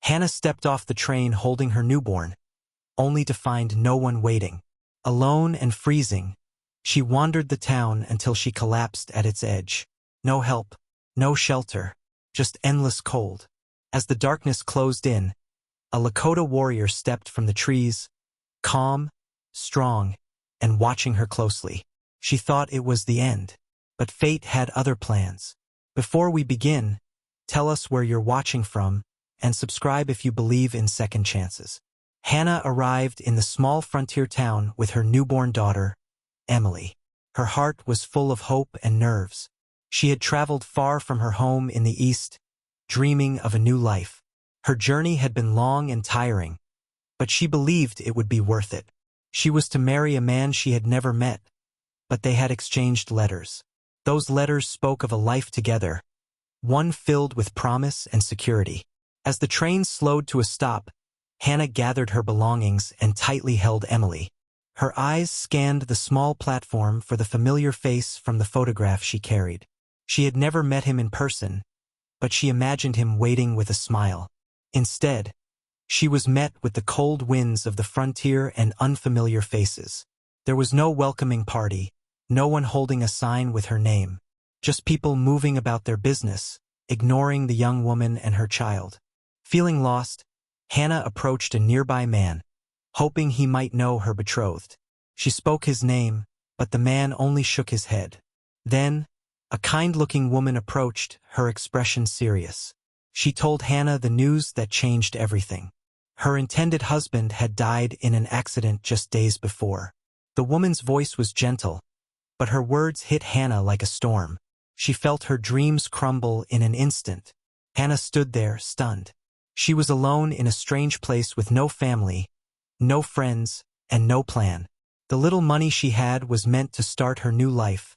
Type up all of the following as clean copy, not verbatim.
Hannah stepped off the train holding her newborn, only to find no one waiting. Alone and freezing, she wandered the town until she collapsed at its edge. No help, no shelter, just endless cold. As the darkness closed in, a Lakota warrior stepped from the trees, calm, strong, and watching her closely. She thought it was the end, but fate had other plans. Before we begin, tell us where you're watching from, and subscribe if you believe in second chances. Hannah arrived in the small frontier town with her newborn daughter, Emily. Her heart was full of hope and nerves. She had traveled far from her home in the east, dreaming of a new life. Her journey had been long and tiring, but she believed it would be worth it. She was to marry a man she had never met, but they had exchanged letters. Those letters spoke of a life together, one filled with promise and security. As the train slowed to a stop, Hannah gathered her belongings and tightly held Emily. Her eyes scanned the small platform for the familiar face from the photograph she carried. She had never met him in person, but she imagined him waiting with a smile. Instead, she was met with the cold winds of the frontier and unfamiliar faces. There was no welcoming party, no one holding a sign with her name, just people moving about their business, ignoring the young woman and her child. Feeling lost, Hannah approached a nearby man, hoping he might know her betrothed. She spoke his name, but the man only shook his head. Then, a kind-looking woman approached, her expression serious. She told Hannah the news that changed everything. Her intended husband had died in an accident just days before. The woman's voice was gentle, but her words hit Hannah like a storm. She felt her dreams crumble in an instant. Hannah stood there, stunned. She was alone in a strange place with no family, no friends, and no plan. The little money she had was meant to start her new life,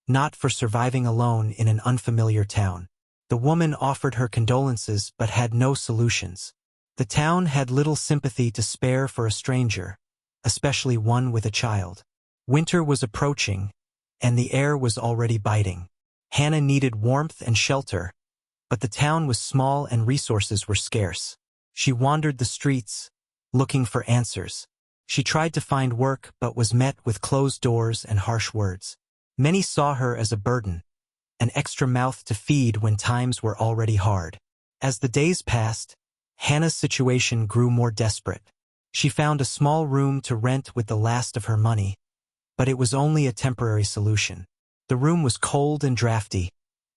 not for surviving alone in an unfamiliar town. The woman offered her condolences but had no solutions. The town had little sympathy to spare for a stranger, especially one with a child. Winter was approaching, and the air was already biting. Hannah needed warmth and shelter, but the town was small and resources were scarce. She wandered the streets, looking for answers. She tried to find work but was met with closed doors and harsh words. Many saw her as a burden, an extra mouth to feed when times were already hard. As the days passed, Hannah's situation grew more desperate. She found a small room to rent with the last of her money, but it was only a temporary solution. The room was cold and drafty,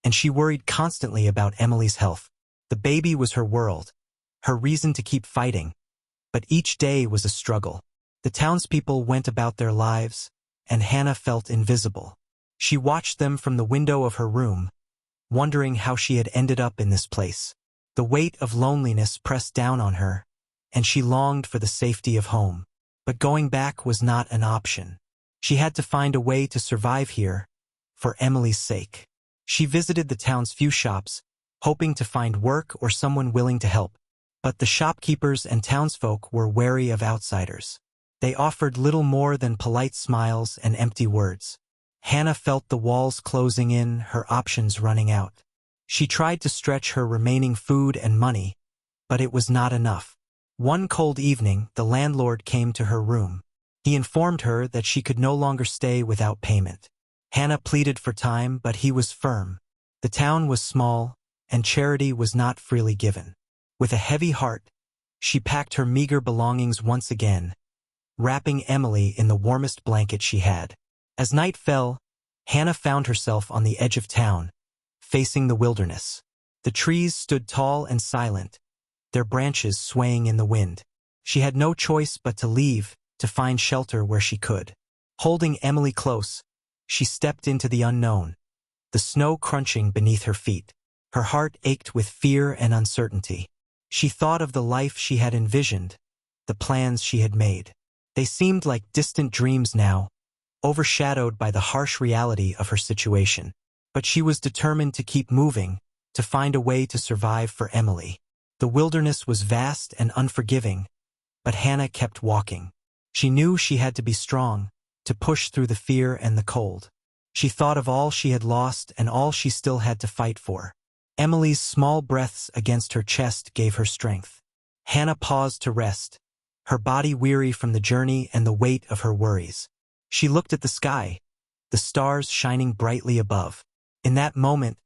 and she worried constantly about Emily's health. The baby was her world, her reason to keep fighting, but each day was a struggle. The townspeople went about their lives, and Hannah felt invisible. She watched them from the window of her room, wondering how she had ended up in this place. The weight of loneliness pressed down on her, and she longed for the safety of home. But going back was not an option. She had to find a way to survive here, for Emily's sake. She visited the town's few shops, hoping to find work or someone willing to help. But the shopkeepers and townsfolk were wary of outsiders. They offered little more than polite smiles and empty words. Hannah felt the walls closing in, her options running out. She tried to stretch her remaining food and money, but it was not enough. One cold evening, the landlord came to her room. He informed her that she could no longer stay without payment. Hannah pleaded for time, but he was firm. The town was small, and charity was not freely given. With a heavy heart, she packed her meager belongings once again, wrapping Emily in the warmest blanket she had. As night fell, Hannah found herself on the edge of town, facing the wilderness. The trees stood tall and silent, their branches swaying in the wind. She had no choice but to leave, to find shelter where she could. Holding Emily close, she stepped into the unknown, the snow crunching beneath her feet. Her heart ached with fear and uncertainty. She thought of the life she had envisioned, the plans she had made. They seemed like distant dreams now, overshadowed by the harsh reality of her situation. But she was determined to keep moving, to find a way to survive for Emily. The wilderness was vast and unforgiving, but Hannah kept walking. She knew she had to be strong, to push through the fear and the cold. She thought of all she had lost and all she still had to fight for. Emily's small breaths against her chest gave her strength. Hannah paused to rest, her body weary from the journey and the weight of her worries. She looked at the sky, the stars shining brightly above. In that moment,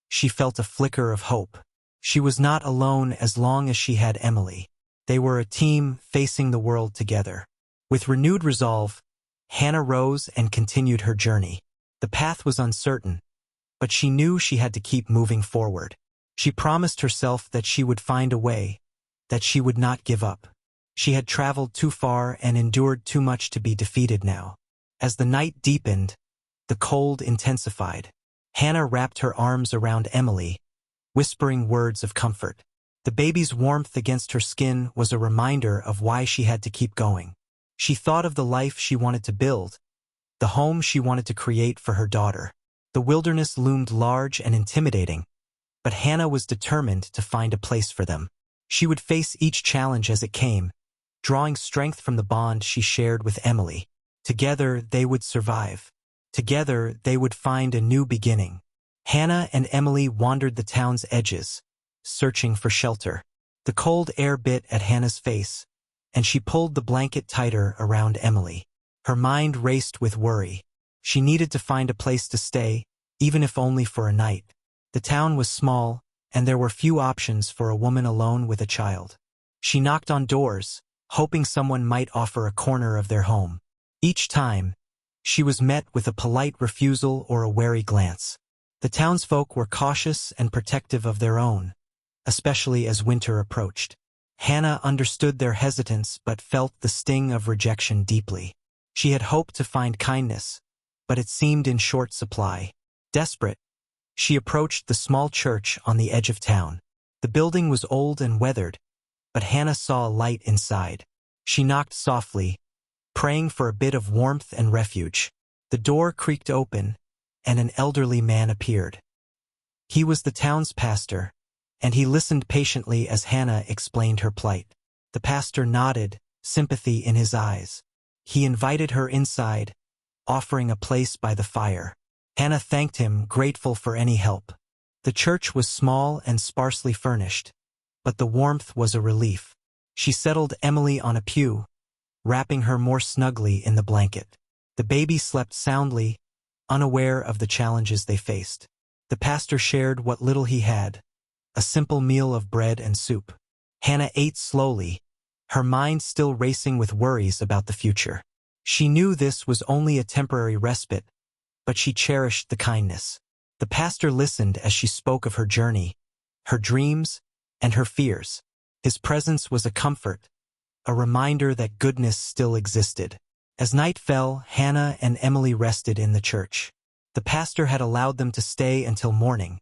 she felt a flicker of hope. She was not alone as long as she had Emily. They were a team facing the world together. With renewed resolve, Hannah rose and continued her journey. The path was uncertain, but she knew she had to keep moving forward. She promised herself that she would find a way, that she would not give up. She had traveled too far and endured too much to be defeated now. As the night deepened, the cold intensified. Hannah wrapped her arms around Emily, whispering words of comfort. The baby's warmth against her skin was a reminder of why she had to keep going. She thought of the life she wanted to build, the home she wanted to create for her daughter. The wilderness loomed large and intimidating, but Hannah was determined to find a place for them. She would face each challenge as it came, drawing strength from the bond she shared with Emily. Together they would survive. Together they would find a new beginning. Hannah and Emily wandered the town's edges, searching for shelter. The cold air bit at Hannah's face, and she pulled the blanket tighter around Emily. Her mind raced with worry. She needed to find a place to stay, even if only for a night. The town was small, and there were few options for a woman alone with a child. She knocked on doors, hoping someone might offer a corner of their home. Each time, she was met with a polite refusal or a wary glance. The townsfolk were cautious and protective of their own, especially as winter approached. Hannah understood their hesitance but felt the sting of rejection deeply. She had hoped to find kindness, but it seemed in short supply. Desperate, she approached the small church on the edge of town. The building was old and weathered, but Hannah saw a light inside. She knocked softly, praying for a bit of warmth and refuge. The door creaked open, and an elderly man appeared. He was the town's pastor, and he listened patiently as Hannah explained her plight. The pastor nodded, sympathy in his eyes. He invited her inside, offering a place by the fire. Hannah thanked him, grateful for any help. The church was small and sparsely furnished, but the warmth was a relief. She settled Emily on a pew, wrapping her more snugly in the blanket. The baby slept soundly, unaware of the challenges they faced. The pastor shared what little he had, a simple meal of bread and soup. Hannah ate slowly, her mind still racing with worries about the future. She knew this was only a temporary respite, but she cherished the kindness. The pastor listened as she spoke of her journey, her dreams, and her fears. His presence was a comfort, a reminder that goodness still existed. As night fell, Hannah and Emily rested in the church. The pastor had allowed them to stay until morning,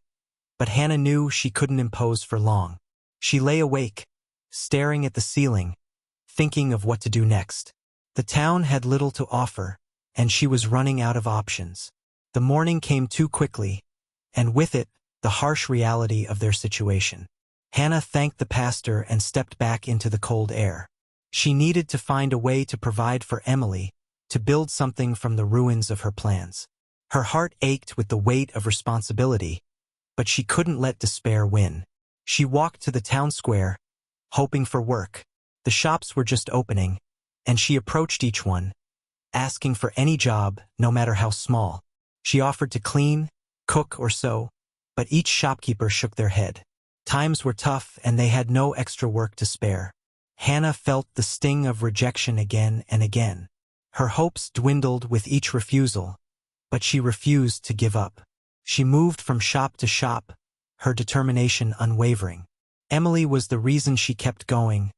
but Hannah knew she couldn't impose for long. She lay awake, staring at the ceiling, thinking of what to do next. The town had little to offer, and she was running out of options. The morning came too quickly, and with it, the harsh reality of their situation. Hannah thanked the pastor and stepped back into the cold air. She needed to find a way to provide for Emily, to build something from the ruins of her plans. Her heart ached with the weight of responsibility, but she couldn't let despair win. She walked to the town square, hoping for work. The shops were just opening, and she approached each one, asking for any job, no matter how small. She offered to clean, cook, or sew, but each shopkeeper shook their head. Times were tough, and they had no extra work to spare. Hannah felt the sting of rejection again and again. Her hopes dwindled with each refusal, but she refused to give up. She moved from shop to shop, her determination unwavering. Emily was the reason she kept going,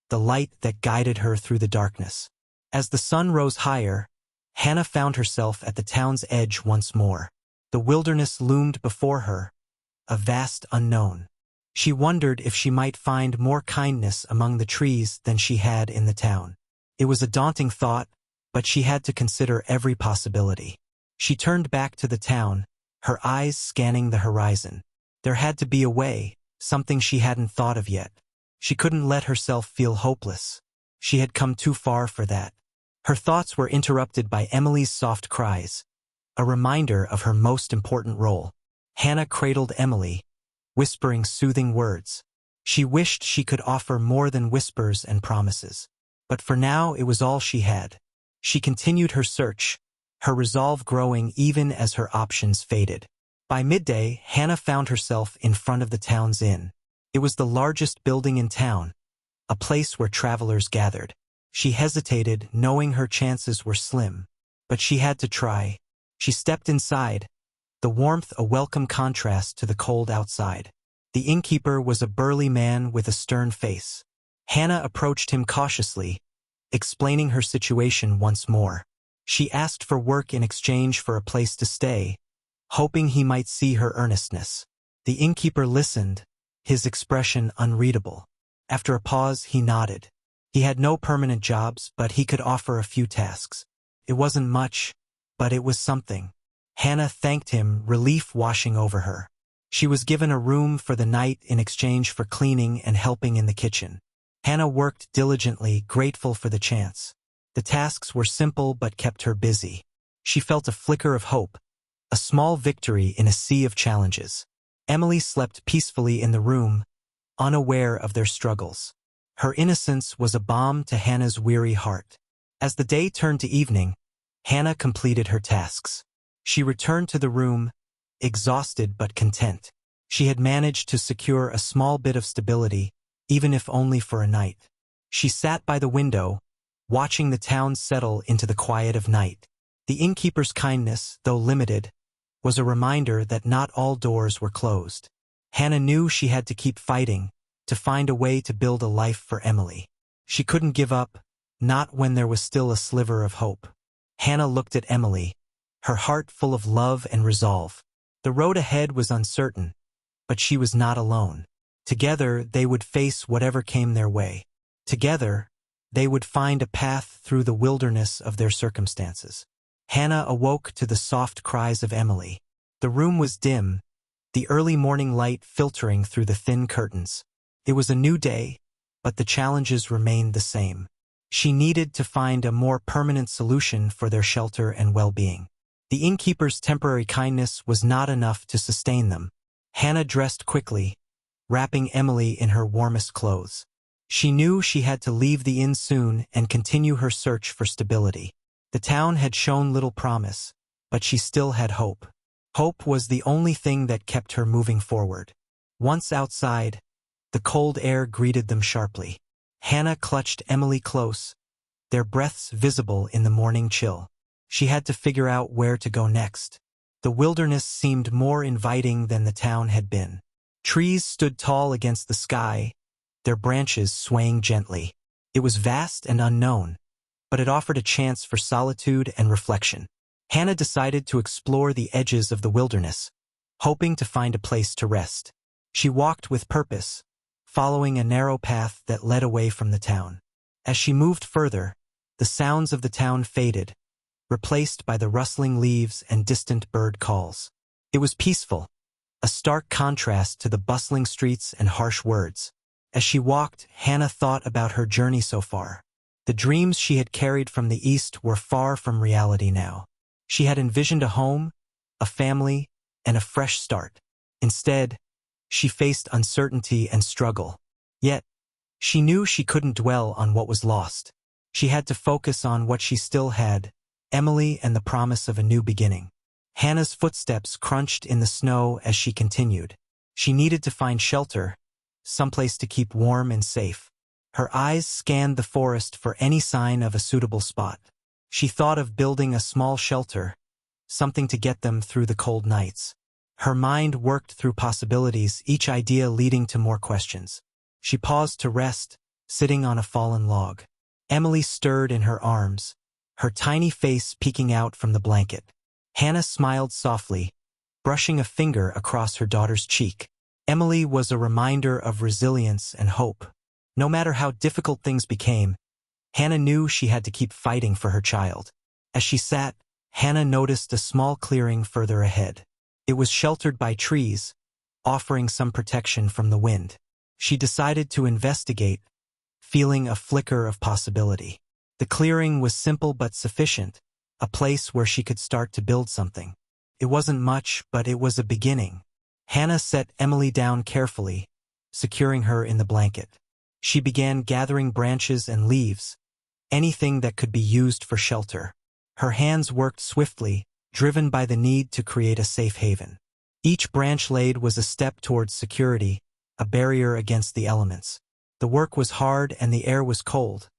the light that guided her through the darkness. As the sun rose higher, Hannah found herself at the town's edge once more. The wilderness loomed before her, a vast unknown. She wondered if she might find more kindness among the trees than she had in the town. It was a daunting thought, but she had to consider every possibility. She turned back to the town, her eyes scanning the horizon. There had to be a way, something she hadn't thought of yet. She couldn't let herself feel hopeless. She had come too far for that. Her thoughts were interrupted by Emily's soft cries, a reminder of her most important role. Hannah cradled Emily, whispering soothing words. She wished she could offer more than whispers and promises. But for now it was all she had. She continued her search, her resolve growing even as her options faded. By midday, Hannah found herself in front of the town's inn. It was the largest building in town, a place where travelers gathered. She hesitated, knowing her chances were slim. But she had to try. She stepped inside, the warmth a welcome contrast to the cold outside. The innkeeper was a burly man with a stern face. Hannah approached him cautiously, explaining her situation once more. She asked for work in exchange for a place to stay, hoping he might see her earnestness. The innkeeper listened, his expression unreadable. After a pause, he nodded. He had no permanent jobs, but he could offer a few tasks. It wasn't much, but it was something. Hannah thanked him, relief washing over her. She was given a room for the night in exchange for cleaning and helping in the kitchen. Hannah worked diligently, grateful for the chance. The tasks were simple but kept her busy. She felt a flicker of hope, a small victory in a sea of challenges. Emily slept peacefully in the room, unaware of their struggles. Her innocence was a balm to Hannah's weary heart. As the day turned to evening, Hannah completed her tasks. She returned to the room, exhausted but content. She had managed to secure a small bit of stability, even if only for a night. She sat by the window, watching the town settle into the quiet of night. The innkeeper's kindness, though limited, was a reminder that not all doors were closed. Hannah knew she had to keep fighting, to find a way to build a life for Emily. She couldn't give up, not when there was still a sliver of hope. Hannah looked at Emily, her heart full of love and resolve. The road ahead was uncertain, but she was not alone. Together, they would face whatever came their way. Together, they would find a path through the wilderness of their circumstances. Hannah awoke to the soft cries of Emily. The room was dim, the early morning light filtering through the thin curtains. It was a new day, but the challenges remained the same. She needed to find a more permanent solution for their shelter and well-being. The innkeeper's temporary kindness was not enough to sustain them. Hannah dressed quickly, wrapping Emily in her warmest clothes. She knew she had to leave the inn soon and continue her search for stability. The town had shown little promise, but she still had hope. Hope was the only thing that kept her moving forward. Once outside, the cold air greeted them sharply. Hannah clutched Emily close, their breaths visible in the morning chill. She had to figure out where to go next. The wilderness seemed more inviting than the town had been. Trees stood tall against the sky, their branches swaying gently. It was vast and unknown, but it offered a chance for solitude and reflection. Hannah decided to explore the edges of the wilderness, hoping to find a place to rest. She walked with purpose, following a narrow path that led away from the town. As she moved further, the sounds of the town faded, replaced by the rustling leaves and distant bird calls. It was peaceful, a stark contrast to the bustling streets and harsh words. As she walked, Hannah thought about her journey so far. The dreams she had carried from the east were far from reality now. She had envisioned a home, a family, and a fresh start. Instead, she faced uncertainty and struggle. Yet, she knew she couldn't dwell on what was lost. She had to focus on what she still had, Emily and the promise of a new beginning. Hannah's footsteps crunched in the snow as she continued. She needed to find shelter, someplace to keep warm and safe. Her eyes scanned the forest for any sign of a suitable spot. She thought of building a small shelter, something to get them through the cold nights. Her mind worked through possibilities, each idea leading to more questions. She paused to rest, sitting on a fallen log. Emily stirred in her arms, her tiny face peeking out from the blanket. Hannah smiled softly, brushing a finger across her daughter's cheek. Emily was a reminder of resilience and hope. No matter how difficult things became, Hannah knew she had to keep fighting for her child. As she sat, Hannah noticed a small clearing further ahead. It was sheltered by trees, offering some protection from the wind. She decided to investigate, feeling a flicker of possibility. The clearing was simple but sufficient, a place where she could start to build something. It wasn't much, but it was a beginning. Hannah set Emily down carefully, securing her in the blanket. She began gathering branches and leaves, anything that could be used for shelter. Her hands worked swiftly, driven by the need to create a safe haven. Each branch laid was a step towards security, a barrier against the elements. The work was hard and the air was cold,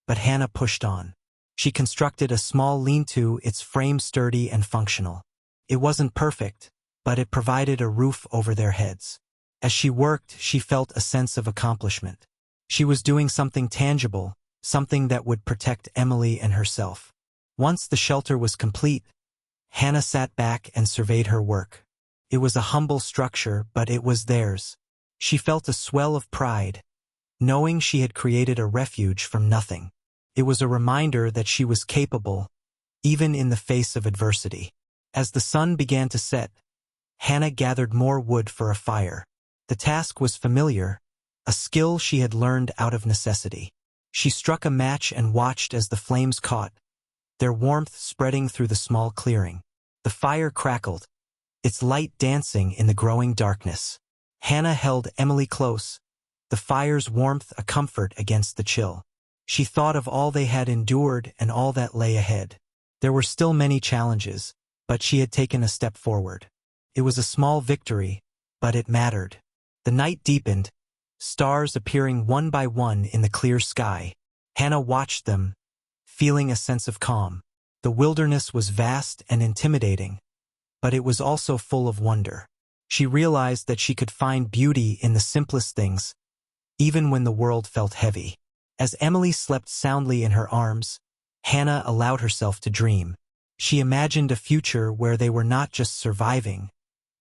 but Hannah pushed on. She constructed a small lean-to, its frame sturdy and functional. It wasn't perfect, but it provided a roof over their heads. As she worked, she felt a sense of accomplishment. She was doing something tangible, something that would protect Emily and herself. Once the shelter was complete, Hannah sat back and surveyed her work. It was a humble structure, but it was theirs. She felt a swell of pride, knowing she had created a refuge from nothing. It was a reminder that she was capable, even in the face of adversity. As the sun began to set, Hannah gathered more wood for a fire. The task was familiar, a skill she had learned out of necessity. She struck a match and watched as the flames caught, their warmth spreading through the small clearing. The fire crackled, its light dancing in the growing darkness. Hannah held Emily close, the fire's warmth a comfort against the chill. She thought of all they had endured and all that lay ahead. There were still many challenges, but she had taken a step forward. It was a small victory, but it mattered. The night deepened, stars appearing one by one in the clear sky. Hannah watched them, feeling a sense of calm. The wilderness was vast and intimidating, but it was also full of wonder. She realized that she could find beauty in the simplest things, even when the world felt heavy. As Emily slept soundly in her arms, Hannah allowed herself to dream. She imagined a future where they were not just surviving,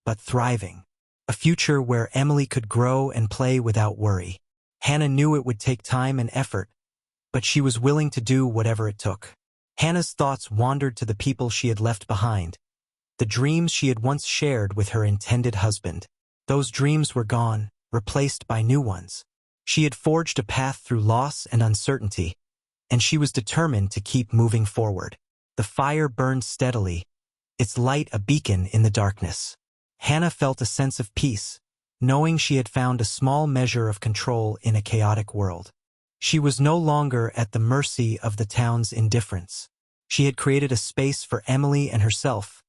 but thriving. A future where Emily could grow and play without worry. Hannah knew it would take time and effort, but she was willing to do whatever it took. Hannah's thoughts wandered to the people she had left behind, the dreams she had once shared with her intended husband. Those dreams were gone, replaced by new ones. She had forged a path through loss and uncertainty, and she was determined to keep moving forward. The fire burned steadily, its light a beacon in the darkness. Hannah felt a sense of peace, knowing she had found a small measure of control in a chaotic world. She was no longer at the mercy of the town's indifference. She had created a space for Emily and herself,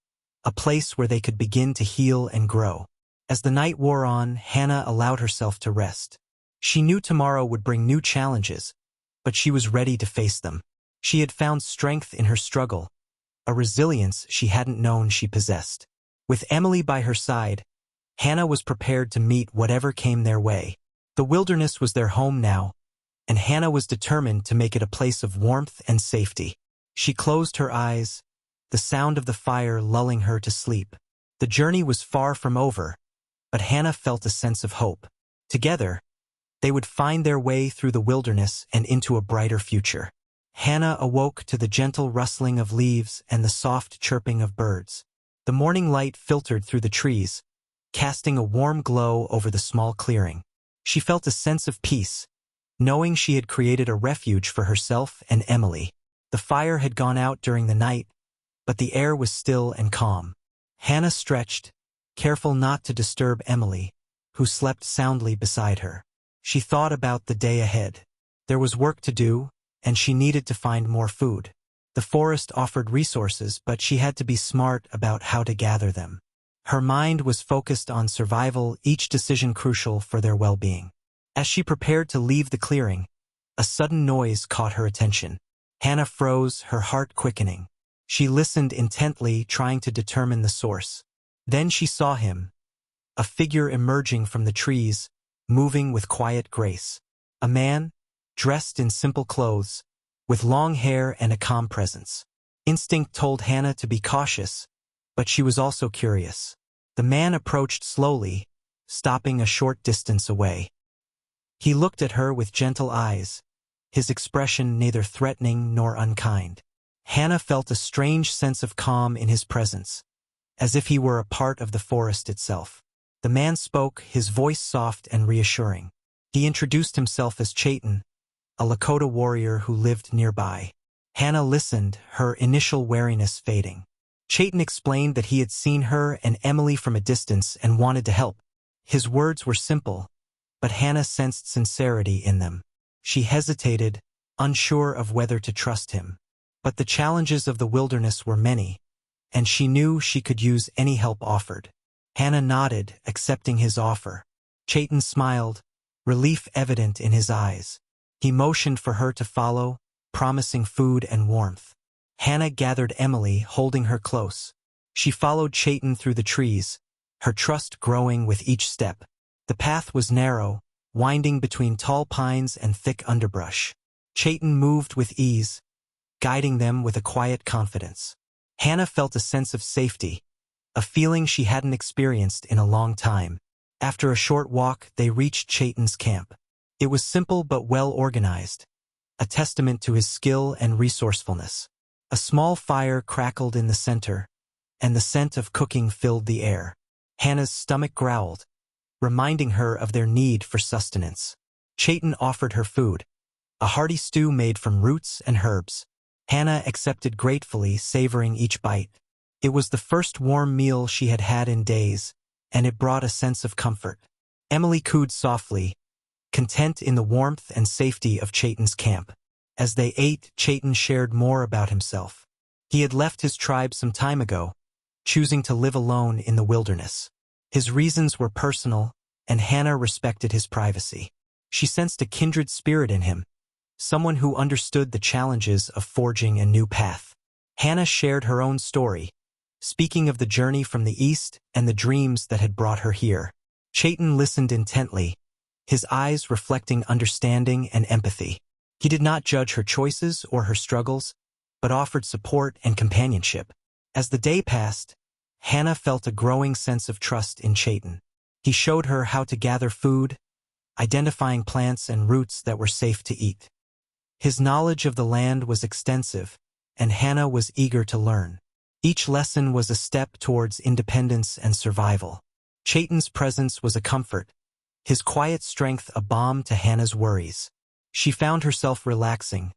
a place where they could begin to heal and grow. As the night wore on, Hannah allowed herself to rest. She knew tomorrow would bring new challenges, but she was ready to face them. She had found strength in her struggle, a resilience she hadn't known she possessed. With Emily by her side, Hannah was prepared to meet whatever came their way. The wilderness was their home now, and Hannah was determined to make it a place of warmth and safety. She closed her eyes, the sound of the fire lulling her to sleep. The journey was far from over, but Hannah felt a sense of hope. Together, they would find their way through the wilderness and into a brighter future. Hannah awoke to the gentle rustling of leaves and the soft chirping of birds. The morning light filtered through the trees, casting a warm glow over the small clearing. She felt a sense of peace, knowing she had created a refuge for herself and Emily. The fire had gone out during the night, but the air was still and calm. Hannah stretched, careful not to disturb Emily, who slept soundly beside her. She thought about the day ahead. There was work to do, and she needed to find more food. The forest offered resources, but she had to be smart about how to gather them. Her mind was focused on survival, each decision crucial for their well-being. As she prepared to leave the clearing, a sudden noise caught her attention. Hannah froze, her heart quickening. She listened intently, trying to determine the source. Then she saw him, a figure emerging from the trees, moving with quiet grace. A man, dressed in simple clothes, with long hair and a calm presence. Instinct told Hannah to be cautious, but she was also curious. The man approached slowly, stopping a short distance away. He looked at her with gentle eyes, his expression neither threatening nor unkind. Hannah felt a strange sense of calm in his presence, as if he were a part of the forest itself. The man spoke, his voice soft and reassuring. He introduced himself as Chaitin, a Lakota warrior who lived nearby. Hannah listened, her initial wariness fading. Chaitin explained that he had seen her and Emily from a distance and wanted to help. His words were simple, but Hannah sensed sincerity in them. She hesitated, unsure of whether to trust him. But the challenges of the wilderness were many, and she knew she could use any help offered. Hannah nodded, accepting his offer. Chayton smiled, relief evident in his eyes. He motioned for her to follow, promising food and warmth. Hannah gathered Emily, holding her close. She followed Chayton through the trees, her trust growing with each step. The path was narrow, winding between tall pines and thick underbrush. Chayton moved with ease, guiding them with a quiet confidence. Hannah felt a sense of safety, a feeling she hadn't experienced in a long time. After a short walk, they reached Chayton's camp. It was simple but well organized, a testament to his skill and resourcefulness. A small fire crackled in the center, and the scent of cooking filled the air. Hannah's stomach growled, reminding her of their need for sustenance. Chayton offered her food, a hearty stew made from roots and herbs. Hannah accepted gratefully, savoring each bite. It was the first warm meal she had had in days, and it brought a sense of comfort. Emily cooed softly, content in the warmth and safety of Chayton's camp. As they ate, Chayton shared more about himself. He had left his tribe some time ago, choosing to live alone in the wilderness. His reasons were personal, and Hannah respected his privacy. She sensed a kindred spirit in him, someone who understood the challenges of forging a new path. Hannah shared her own story, speaking of the journey from the east and the dreams that had brought her here. Chayton listened intently, his eyes reflecting understanding and empathy. He did not judge her choices or her struggles, but offered support and companionship. As the day passed, Hannah felt a growing sense of trust in Chayton. He showed her how to gather food, identifying plants and roots that were safe to eat. His knowledge of the land was extensive, and Hannah was eager to learn. Each lesson was a step towards independence and survival. Chayton's presence was a comfort, his quiet strength a balm to Hannah's worries. She found herself relaxing,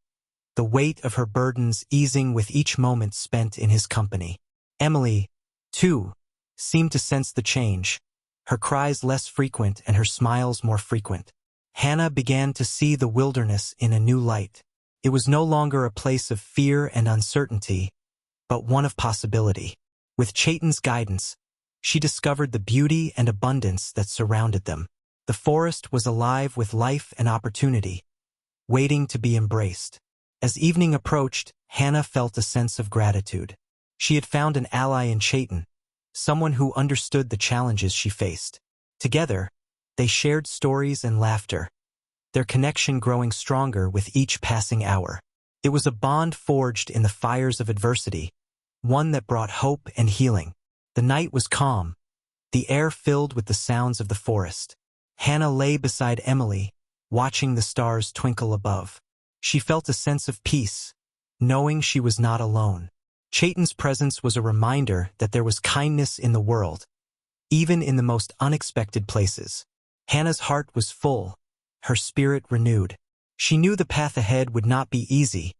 the weight of her burdens easing with each moment spent in his company. Emily, too, seemed to sense the change, her cries less frequent and her smiles more frequent. Hannah began to see the wilderness in a new light. It was no longer a place of fear and uncertainty, but one of possibility. With Chayton's guidance, she discovered the beauty and abundance that surrounded them. The forest was alive with life and opportunity, waiting to be embraced. As evening approached, Hannah felt a sense of gratitude. She had found an ally in Chayton, someone who understood the challenges she faced. Together, they shared stories and laughter, their connection growing stronger with each passing hour. It was a bond forged in the fires of adversity, one that brought hope and healing. The night was calm, the air filled with the sounds of the forest. Hannah lay beside Emily, watching the stars twinkle above. She felt a sense of peace, knowing she was not alone. Chayton's presence was a reminder that there was kindness in the world, even in the most unexpected places. Hannah's heart was full, her spirit renewed. She knew the path ahead would not be easy,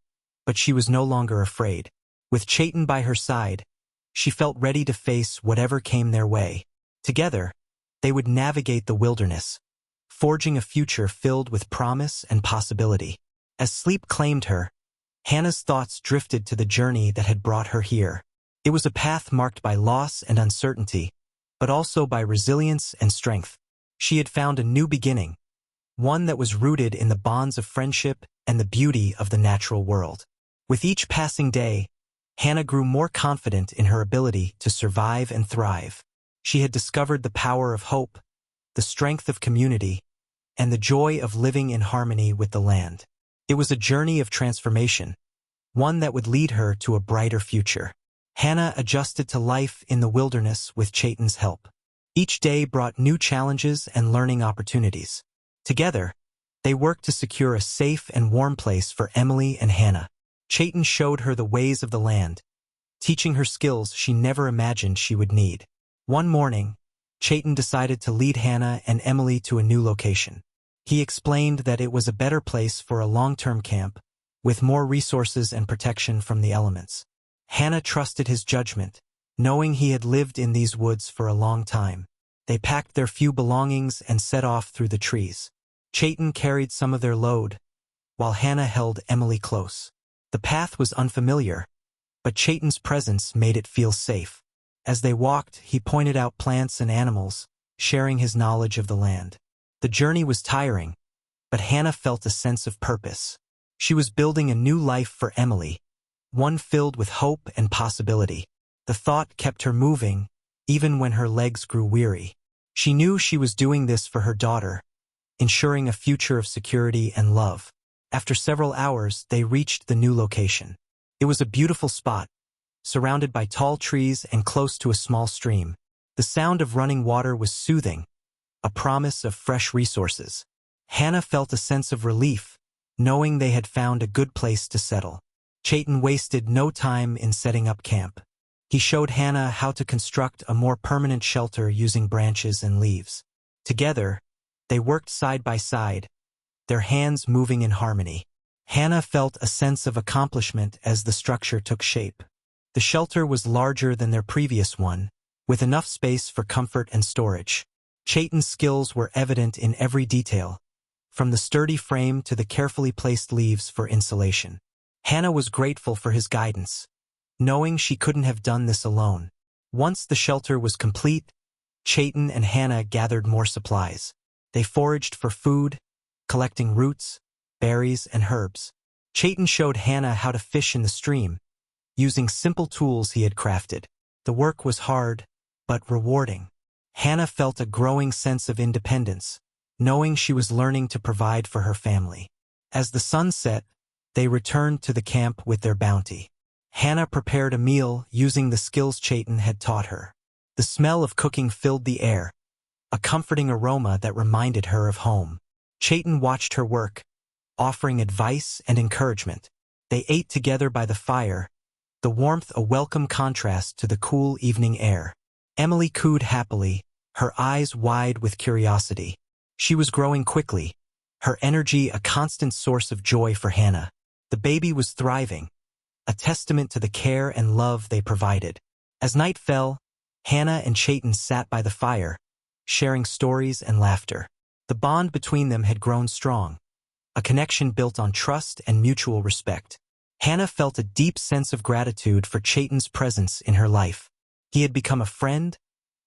but she was no longer afraid. With Chayton by her side, she felt ready to face whatever came their way. Together, they would navigate the wilderness, forging a future filled with promise and possibility. As sleep claimed her, Hannah's thoughts drifted to the journey that had brought her here. It was a path marked by loss and uncertainty, but also by resilience and strength. She had found a new beginning, one that was rooted in the bonds of friendship and the beauty of the natural world. With each passing day, Hannah grew more confident in her ability to survive and thrive. She had discovered the power of hope, the strength of community, and the joy of living in harmony with the land. It was a journey of transformation, one that would lead her to a brighter future. Hannah adjusted to life in the wilderness with Chayton's help. Each day brought new challenges and learning opportunities. Together, they worked to secure a safe and warm place for Emily and Hannah. Chayton showed her the ways of the land, teaching her skills she never imagined she would need. One morning, Chayton decided to lead Hannah and Emily to a new location. He explained that it was a better place for a long-term camp, with more resources and protection from the elements. Hannah trusted his judgment, knowing he had lived in these woods for a long time. They packed their few belongings and set off through the trees. Chayton carried some of their load, while Hannah held Emily close. The path was unfamiliar, but Chayton's presence made it feel safe. As they walked, he pointed out plants and animals, sharing his knowledge of the land. The journey was tiring, but Hannah felt a sense of purpose. She was building a new life for Emily, one filled with hope and possibility. The thought kept her moving, even when her legs grew weary. She knew she was doing this for her daughter, ensuring a future of security and love. After several hours, they reached the new location. It was a beautiful spot, surrounded by tall trees and close to a small stream. The sound of running water was soothing, a promise of fresh resources. Hannah felt a sense of relief, knowing they had found a good place to settle. Chayton wasted no time in setting up camp. He showed Hannah how to construct a more permanent shelter using branches and leaves. Together, they worked side by side, their hands moving in harmony. Hannah felt a sense of accomplishment as the structure took shape. The shelter was larger than their previous one, with enough space for comfort and storage. Chayton's skills were evident in every detail, from the sturdy frame to the carefully placed leaves for insulation. Hannah was grateful for his guidance, knowing she couldn't have done this alone. Once the shelter was complete, Chayton and Hannah gathered more supplies. They foraged for food, collecting roots, berries, and herbs. Chayton showed Hannah how to fish in the stream, using simple tools he had crafted. The work was hard, but rewarding. Hannah felt a growing sense of independence, knowing she was learning to provide for her family. As the sun set, they returned to the camp with their bounty. Hannah prepared a meal using the skills Chayton had taught her. The smell of cooking filled the air, a comforting aroma that reminded her of home. Chayton watched her work, offering advice and encouragement. They ate together by the fire, the warmth a welcome contrast to the cool evening air. Emily cooed happily, her eyes wide with curiosity. She was growing quickly, her energy a constant source of joy for Hannah. The baby was thriving, a testament to the care and love they provided. As night fell, Hannah and Chayton sat by the fire, sharing stories and laughter. The bond between them had grown strong, a connection built on trust and mutual respect. Hannah felt a deep sense of gratitude for Chayton's presence in her life. He had become a friend,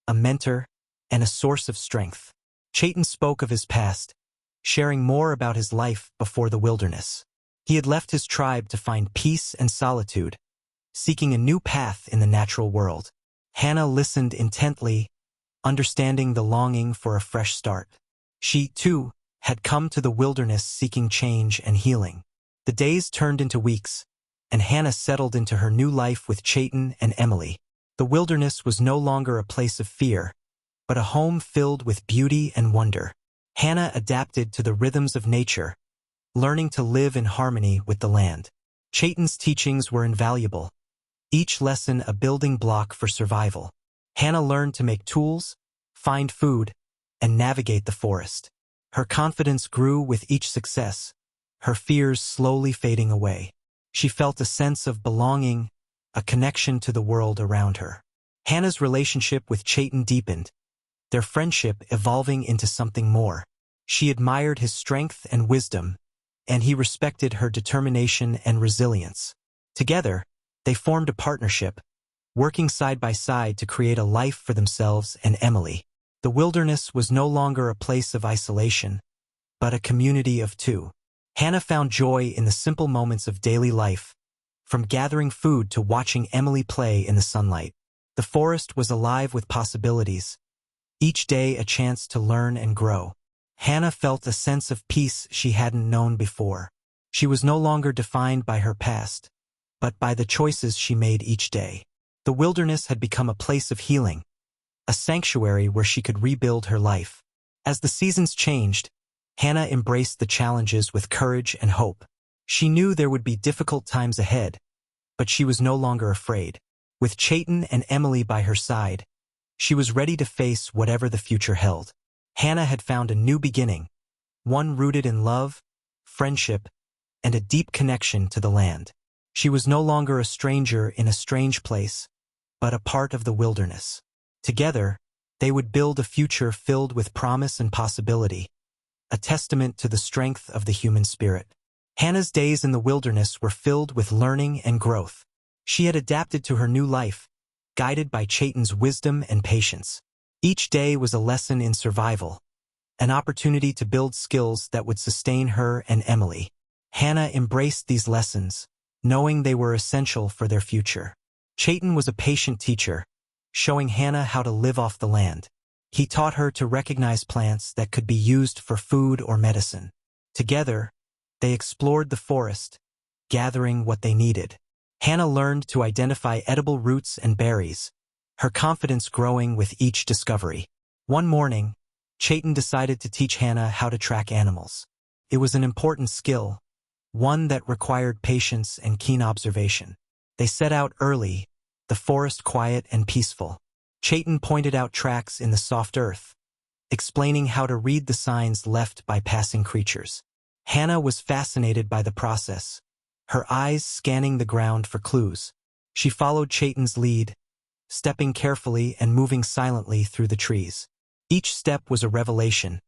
a mentor, and a source of strength. Chayton spoke of his past, sharing more about his life before the wilderness. He had left his tribe to find peace and solitude, seeking a new path in the natural world. Hannah listened intently, understanding the longing for a fresh start. She, too, had come to the wilderness seeking change and healing. The days turned into weeks, and Hannah settled into her new life with Chayton and Emily. The wilderness was no longer a place of fear, but a home filled with beauty and wonder. Hannah adapted to the rhythms of nature, learning to live in harmony with the land. Chayton's teachings were invaluable, each lesson a building block for survival. Hannah learned to make tools, find food, and navigate the forest. Her confidence grew with each success, her fears slowly fading away. She felt a sense of belonging, a connection to the world around her. Hannah's relationship with Chayton deepened, their friendship evolving into something more. She admired his strength and wisdom, and he respected her determination and resilience. Together, they formed a partnership, working side by side to create a life for themselves and Emily. The wilderness was no longer a place of isolation, but a community of two. Hannah found joy in the simple moments of daily life, from gathering food to watching Emily play in the sunlight. The forest was alive with possibilities, each day a chance to learn and grow. Hannah felt a sense of peace she hadn't known before. She was no longer defined by her past, but by the choices she made each day. The wilderness had become a place of healing, a sanctuary where she could rebuild her life. As the seasons changed, Hannah embraced the challenges with courage and hope. She knew there would be difficult times ahead, but she was no longer afraid. With Chayton and Emily by her side, she was ready to face whatever the future held. Hannah had found a new beginning, one rooted in love, friendship, and a deep connection to the land. She was no longer a stranger in a strange place, but a part of the wilderness. Together, They would build a future filled with promise and possibility, a testament to the strength of the human spirit. Hannah's days in the wilderness were filled with learning and growth. She had adapted to her new life, guided by Chayton's wisdom and patience. Each day was a lesson in survival, an opportunity to build skills that would sustain her and Emily. Hannah embraced these lessons, knowing they were essential for their future. Chayton was a patient teacher, showing Hannah how to live off the land. He taught her to recognize plants that could be used for food or medicine. Together, they explored the forest, gathering what they needed. Hannah learned to identify edible roots and berries, her confidence growing with each discovery. One morning, Chayton decided to teach Hannah how to track animals. It was an important skill, one that required patience and keen observation. They set out early, the forest quiet and peaceful. Chayton pointed out tracks in the soft earth, explaining how to read the signs left by passing creatures. Hannah was fascinated by the process, her eyes scanning the ground for clues. She followed Chayton's lead, stepping carefully and moving silently through the trees. Each step was a revelation,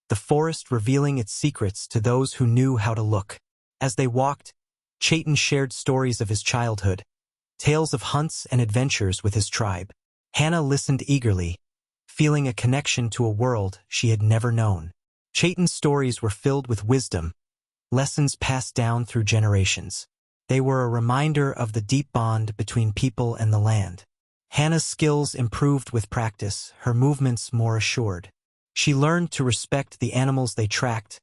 the forest revealing its secrets to those who knew how to look. As they walked, Chayton shared stories of his childhood, tales of hunts and adventures with his tribe. Hannah listened eagerly, feeling a connection to a world she had never known. Chayton's stories were filled with wisdom, lessons passed down through generations. They were a reminder of the deep bond between people and the land. Hannah's skills improved with practice, her movements more assured. She learned to respect the animals they tracked,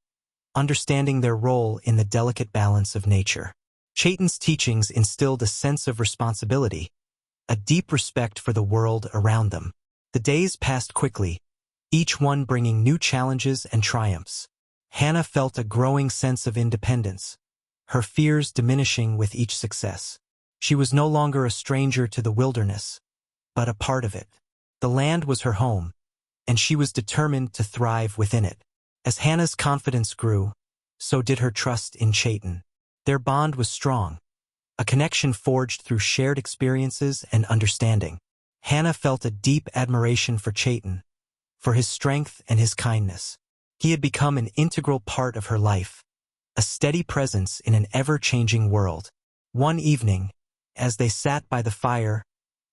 understanding their role in the delicate balance of nature. Chayton's teachings instilled a sense of responsibility, a deep respect for the world around them. The days passed quickly, each one bringing new challenges and triumphs. Hannah felt a growing sense of independence, her fears diminishing with each success. She was no longer a stranger to the wilderness, but a part of it. The land was her home, and she was determined to thrive within it. As Hannah's confidence grew, so did her trust in Chayton. Their bond was strong, a connection forged through shared experiences and understanding. Hannah felt a deep admiration for Chayton, for his strength and his kindness. He had become an integral part of her life, a steady presence in an ever-changing world. One evening, as they sat by the fire,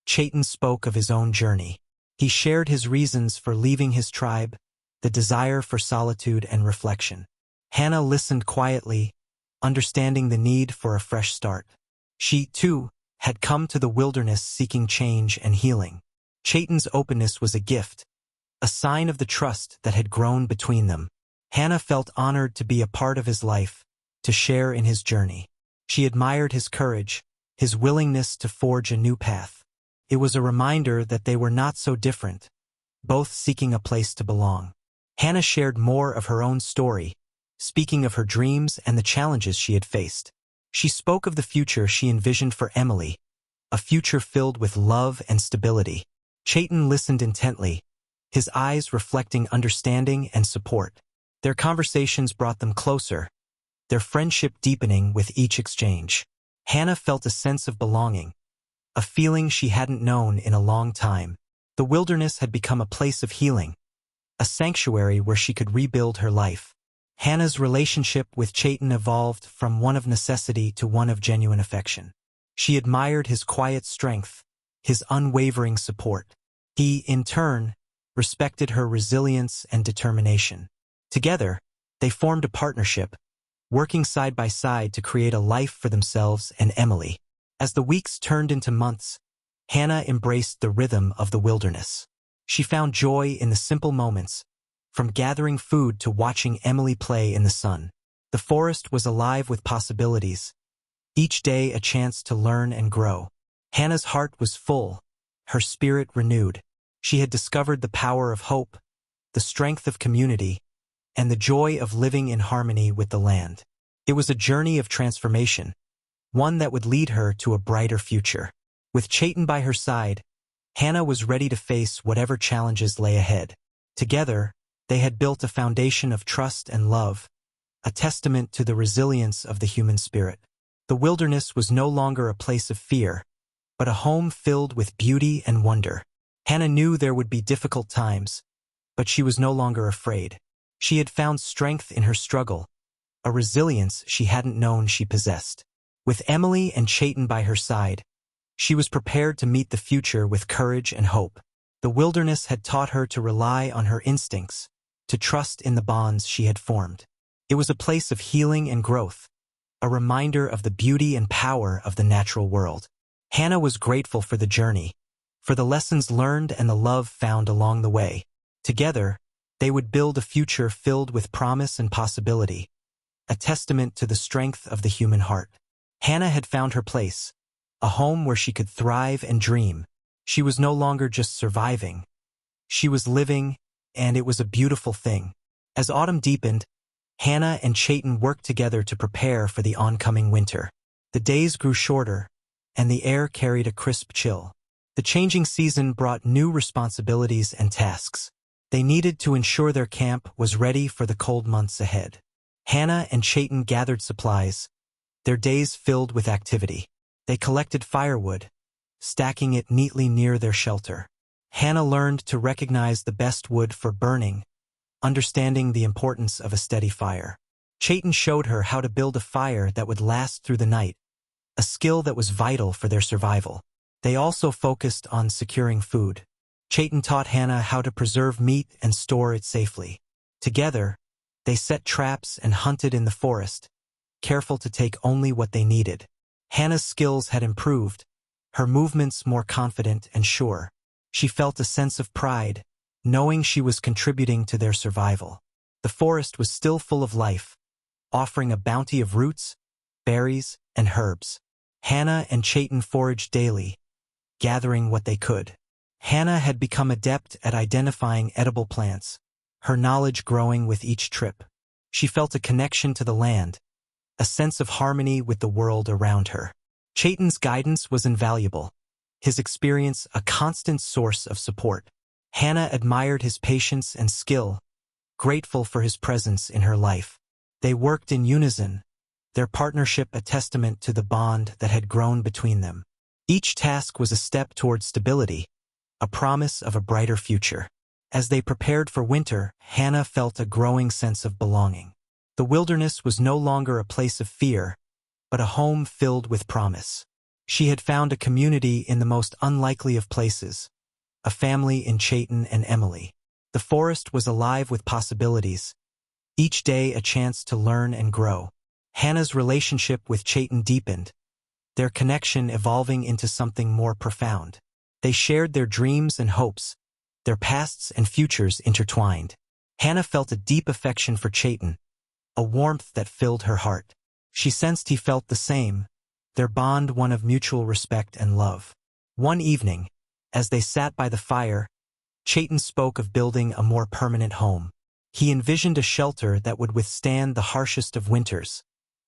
Chayton spoke of his own journey. He shared his reasons for leaving his tribe, the desire for solitude and reflection. Hannah listened quietly, understanding the need for a fresh start. She, too, had come to the wilderness seeking change and healing. Chayton's openness was a gift, a sign of the trust that had grown between them. Hannah felt honored to be a part of his life, to share in his journey. She admired his courage, his willingness to forge a new path. It was a reminder that they were not so different, both seeking a place to belong. Hannah shared more of her own story, speaking of her dreams and the challenges she had faced. She spoke of the future she envisioned for Emily, a future filled with love and stability. Chayton listened intently, his eyes reflecting understanding and support. Their conversations brought them closer, their friendship deepening with each exchange. Hannah felt a sense of belonging, a feeling she hadn't known in a long time. The wilderness had become a place of healing, a sanctuary where she could rebuild her life. Hannah's relationship with Chayton evolved from one of necessity to one of genuine affection. She admired his quiet strength, his unwavering support. He, in turn, respected her resilience and determination. Together, they formed a partnership, working side by side to create a life for themselves and Emily. As the weeks turned into months, Hannah embraced the rhythm of the wilderness. She found joy in the simple moments, from gathering food to watching Emily play in the sun. The forest was alive with possibilities, each day a chance to learn and grow. Hannah's heart was full, her spirit renewed. She had discovered the power of hope, the strength of community, and the joy of living in harmony with the land. It was a journey of transformation, one that would lead her to a brighter future. With Chayton by her side, Hannah was ready to face whatever challenges lay ahead. Together, they had built a foundation of trust and love, a testament to the resilience of the human spirit. The wilderness was no longer a place of fear, but a home filled with beauty and wonder. Hannah knew there would be difficult times, but she was no longer afraid. She had found strength in her struggle, a resilience she hadn't known she possessed. With Emily and Chayton by her side, she was prepared to meet the future with courage and hope. The wilderness had taught her to rely on her instincts, to trust in the bonds she had formed. It was a place of healing and growth, a reminder of the beauty and power of the natural world. Hannah was grateful for the journey, for the lessons learned and the love found along the way. Together, they would build a future filled with promise and possibility, a testament to the strength of the human heart. Hannah had found her place, a home where she could thrive and dream. She was no longer just surviving. She was living, and it was a beautiful thing. As autumn deepened, Hannah and Chayton worked together to prepare for the oncoming winter. The days grew shorter, and the air carried a crisp chill. The changing season brought new responsibilities and tasks. They needed to ensure their camp was ready for the cold months ahead. Hannah and Chayton gathered supplies, their days filled with activity. They collected firewood, stacking it neatly near their shelter. Hannah learned to recognize the best wood for burning, understanding the importance of a steady fire. Chayton showed her how to build a fire that would last through the night, a skill that was vital for their survival. They also focused on securing food. Chayton taught Hannah how to preserve meat and store it safely. Together, they set traps and hunted in the forest, careful to take only what they needed. Hannah's skills had improved, her movements more confident and sure. She felt a sense of pride, knowing she was contributing to their survival. The forest was still full of life, offering a bounty of roots, berries, and herbs. Hannah and Chayton foraged daily, gathering what they could. Hannah had become adept at identifying edible plants, her knowledge growing with each trip. She felt a connection to the land, a sense of harmony with the world around her. Chayton's guidance was invaluable, his experience a constant source of support. Hannah admired his patience and skill, grateful for his presence in her life. They worked in unison, their partnership a testament to the bond that had grown between them. Each task was a step toward stability, a promise of a brighter future. As they prepared for winter, Hannah felt a growing sense of belonging. The wilderness was no longer a place of fear, but a home filled with promise. She had found a community in the most unlikely of places, a family in Chayton and Emily. The forest was alive with possibilities, each day a chance to learn and grow. Hannah's relationship with Chayton deepened, their connection evolving into something more profound. They shared their dreams and hopes, their pasts and futures intertwined. Hannah felt a deep affection for Chayton, a warmth that filled her heart. She sensed he felt the same, their bond one of mutual respect and love. One evening, as they sat by the fire, Chayton spoke of building a more permanent home. He envisioned a shelter that would withstand the harshest of winters,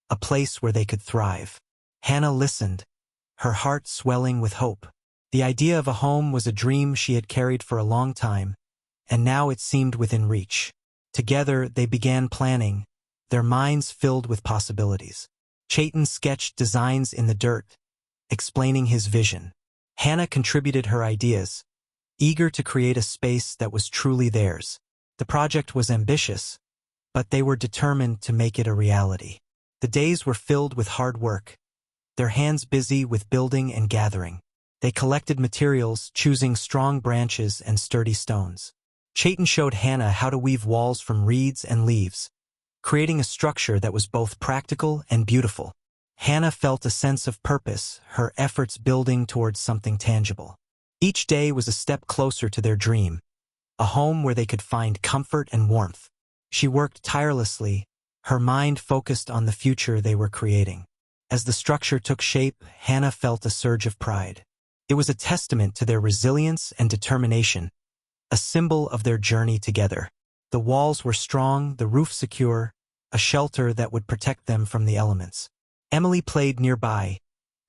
a place where they could thrive. Hannah listened, her heart swelling with hope. The idea of a home was a dream she had carried for a long time, and now it seemed within reach. Together they began planning, their minds filled with possibilities. Chayton sketched designs in the dirt, explaining his vision. Hannah contributed her ideas, eager to create a space that was truly theirs. The project was ambitious, but they were determined to make it a reality. The days were filled with hard work, their hands busy with building and gathering. They collected materials, choosing strong branches and sturdy stones. Chayton showed Hannah how to weave walls from reeds and leaves, creating a structure that was both practical and beautiful. Hannah felt a sense of purpose, her efforts building towards something tangible. Each day was a step closer to their dream, a home where they could find comfort and warmth. She worked tirelessly, her mind focused on the future they were creating. As the structure took shape, Hannah felt a surge of pride. It was a testament to their resilience and determination, a symbol of their journey together. The walls were strong, the roof secure, a shelter that would protect them from the elements. Emily played nearby,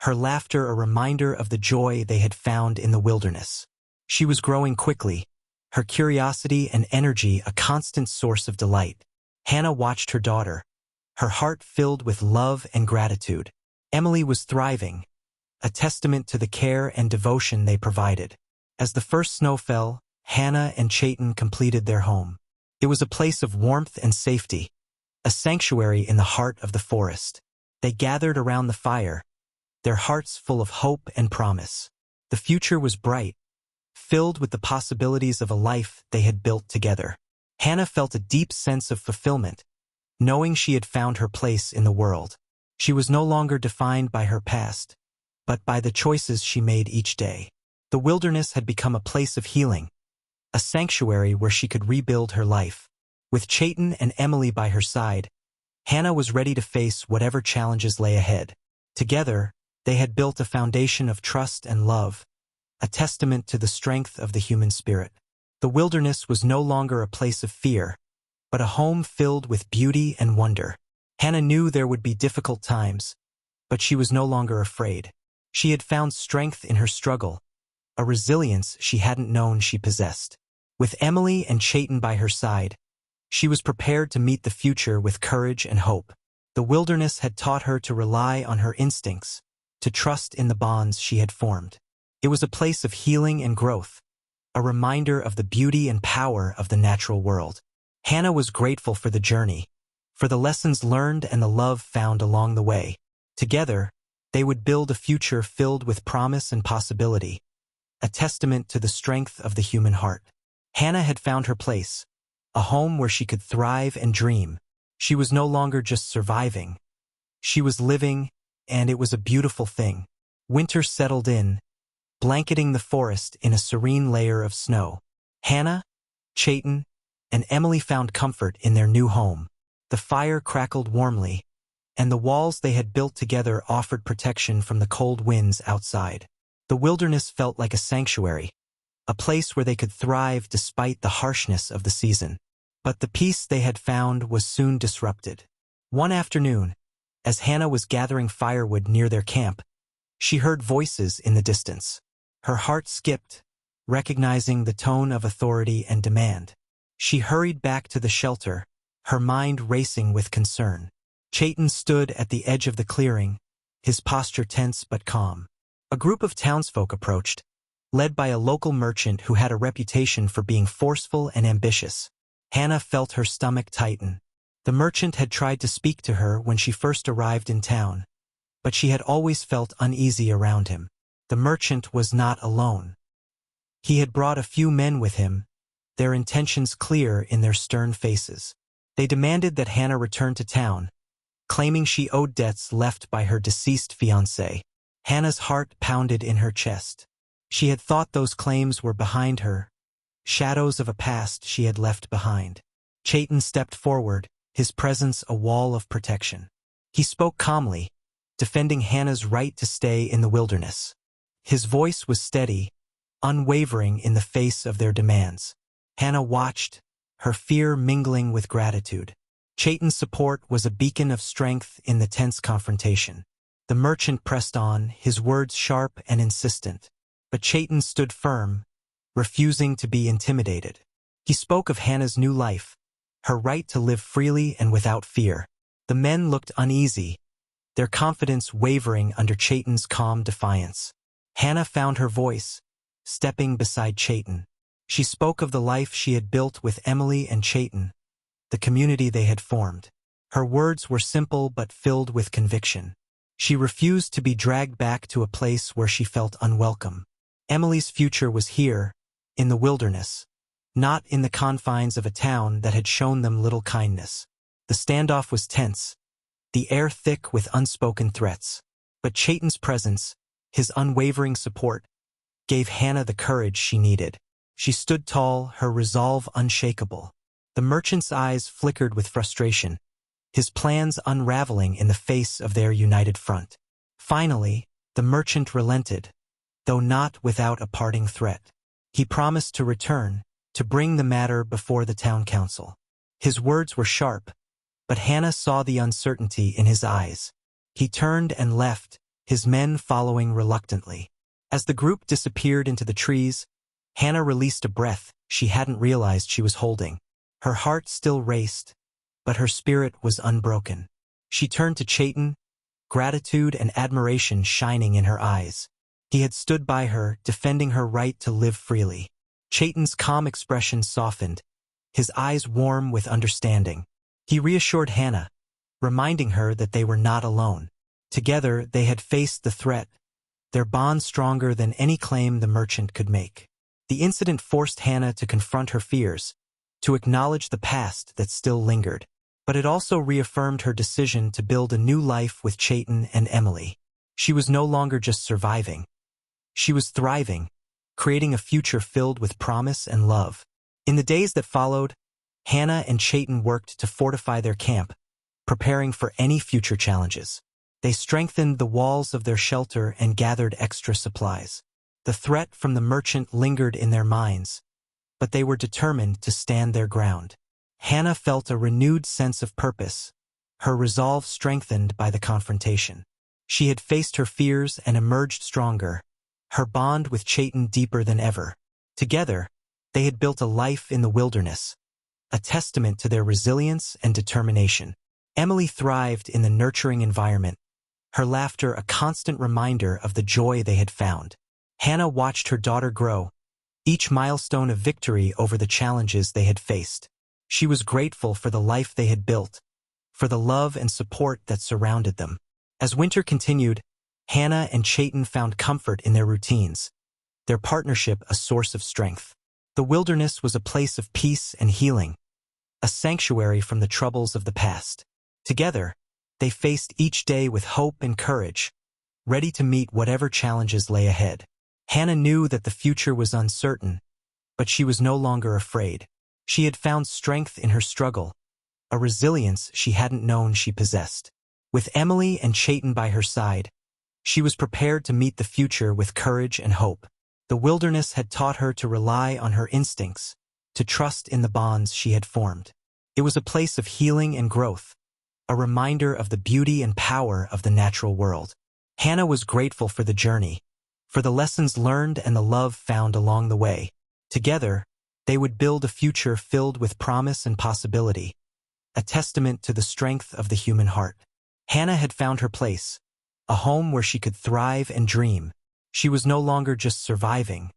her laughter a reminder of the joy they had found in the wilderness. She was growing quickly, her curiosity and energy a constant source of delight. Hannah watched her daughter, her heart filled with love and gratitude. Emily was thriving, a testament to the care and devotion they provided. As the first snow fell, Hannah and Chayton completed their home. It was a place of warmth and safety, a sanctuary in the heart of the forest. They gathered around the fire, their hearts full of hope and promise. The future was bright, filled with the possibilities of a life they had built together. Hannah felt a deep sense of fulfillment, knowing she had found her place in the world. She was no longer defined by her past, but by the choices she made each day. The wilderness had become a place of healing, a sanctuary where she could rebuild her life. With Chayton and Emily by her side, Hannah was ready to face whatever challenges lay ahead. Together, they had built a foundation of trust and love, a testament to the strength of the human spirit. The wilderness was no longer a place of fear, but a home filled with beauty and wonder. Hannah knew there would be difficult times, but she was no longer afraid. She had found strength in her struggle, a resilience she hadn't known she possessed. With Emily and Chayton by her side, she was prepared to meet the future with courage and hope. The wilderness had taught her to rely on her instincts, to trust in the bonds she had formed. It was a place of healing and growth, a reminder of the beauty and power of the natural world. Hannah was grateful for the journey, for the lessons learned and the love found along the way. Together, they would build a future filled with promise and possibility, a testament to the strength of the human heart. Hannah had found her place, a home where she could thrive and dream. She was no longer just surviving. She was living, and it was a beautiful thing. Winter settled in, blanketing the forest in a serene layer of snow. Hannah, Chayton, and Emily found comfort in their new home. The fire crackled warmly, and the walls they had built together offered protection from the cold winds outside. The wilderness felt like a sanctuary, a place where they could thrive despite the harshness of the season. But the peace they had found was soon disrupted. One afternoon, as Hannah was gathering firewood near their camp, she heard voices in the distance. Her heart skipped, recognizing the tone of authority and demand. She hurried back to the shelter, her mind racing with concern. Chayton stood at the edge of the clearing, his posture tense but calm. A group of townsfolk approached, led by a local merchant who had a reputation for being forceful and ambitious. Hannah felt her stomach tighten. The merchant had tried to speak to her when she first arrived in town, but she had always felt uneasy around him. The merchant was not alone. He had brought a few men with him, their intentions clear in their stern faces. They demanded that Hannah return to town, claiming she owed debts left by her deceased fiancé. Hannah's heart pounded in her chest. She had thought those claims were behind her, shadows of a past she had left behind. Chayton stepped forward, his presence a wall of protection. He spoke calmly, defending Hannah's right to stay in the wilderness. His voice was steady, unwavering in the face of their demands. Hannah watched, her fear mingling with gratitude. Chayton's support was a beacon of strength in the tense confrontation. The merchant pressed on, his words sharp and insistent. But Chayton stood firm, refusing to be intimidated. He spoke of Hannah's new life, her right to live freely and without fear. The men looked uneasy, their confidence wavering under Chayton's calm defiance. Hannah found her voice, stepping beside Chayton. She spoke of the life she had built with Emily and Chayton, the community they had formed. Her words were simple but filled with conviction. She refused to be dragged back to a place where she felt unwelcome. Emily's future was here, in the wilderness, not in the confines of a town that had shown them little kindness. The standoff was tense, the air thick with unspoken threats. But Chayton's presence, his unwavering support, gave Hannah the courage she needed. She stood tall, her resolve unshakable. The merchant's eyes flickered with frustration, his plans unraveling in the face of their united front. Finally, the merchant relented, though not without a parting threat. He promised to return, to bring the matter before the town council. His words were sharp, but Hannah saw the uncertainty in his eyes. He turned and left, his men following reluctantly. As the group disappeared into the trees, Hannah released a breath she hadn't realized she was holding. Her heart still raced, but her spirit was unbroken. She turned to Chayton, gratitude and admiration shining in her eyes. He had stood by her, defending her right to live freely. Chayton's calm expression softened, his eyes warm with understanding. He reassured Hannah, reminding her that they were not alone. Together, they had faced the threat, their bond stronger than any claim the merchant could make. The incident forced Hannah to confront her fears, to acknowledge the past that still lingered. But it also reaffirmed her decision to build a new life with Chayton and Emily. She was no longer just surviving. She was thriving, creating a future filled with promise and love. In the days that followed, Hannah and Chayton worked to fortify their camp, preparing for any future challenges. They strengthened the walls of their shelter and gathered extra supplies. The threat from the merchant lingered in their minds, but they were determined to stand their ground. Hannah felt a renewed sense of purpose, her resolve strengthened by the confrontation. She had faced her fears and emerged stronger, her bond with Chayton deeper than ever. Together, they had built a life in the wilderness, a testament to their resilience and determination. Emily thrived in the nurturing environment, her laughter a constant reminder of the joy they had found. Hannah watched her daughter grow, each milestone a victory over the challenges they had faced. She was grateful for the life they had built, for the love and support that surrounded them. As winter continued, Hannah and Chayton found comfort in their routines, their partnership a source of strength. The wilderness was a place of peace and healing, a sanctuary from the troubles of the past. Together, they faced each day with hope and courage, ready to meet whatever challenges lay ahead. Hannah knew that the future was uncertain, but she was no longer afraid. She had found strength in her struggle, a resilience she hadn't known she possessed. With Emily and Chayton by her side, she was prepared to meet the future with courage and hope. The wilderness had taught her to rely on her instincts, to trust in the bonds she had formed. It was a place of healing and growth, a reminder of the beauty and power of the natural world. Hannah was grateful for the journey, for the lessons learned and the love found along the way. Together, they would build a future filled with promise and possibility, a testament to the strength of the human heart. Hannah had found her place, a home where she could thrive and dream. She was no longer just surviving.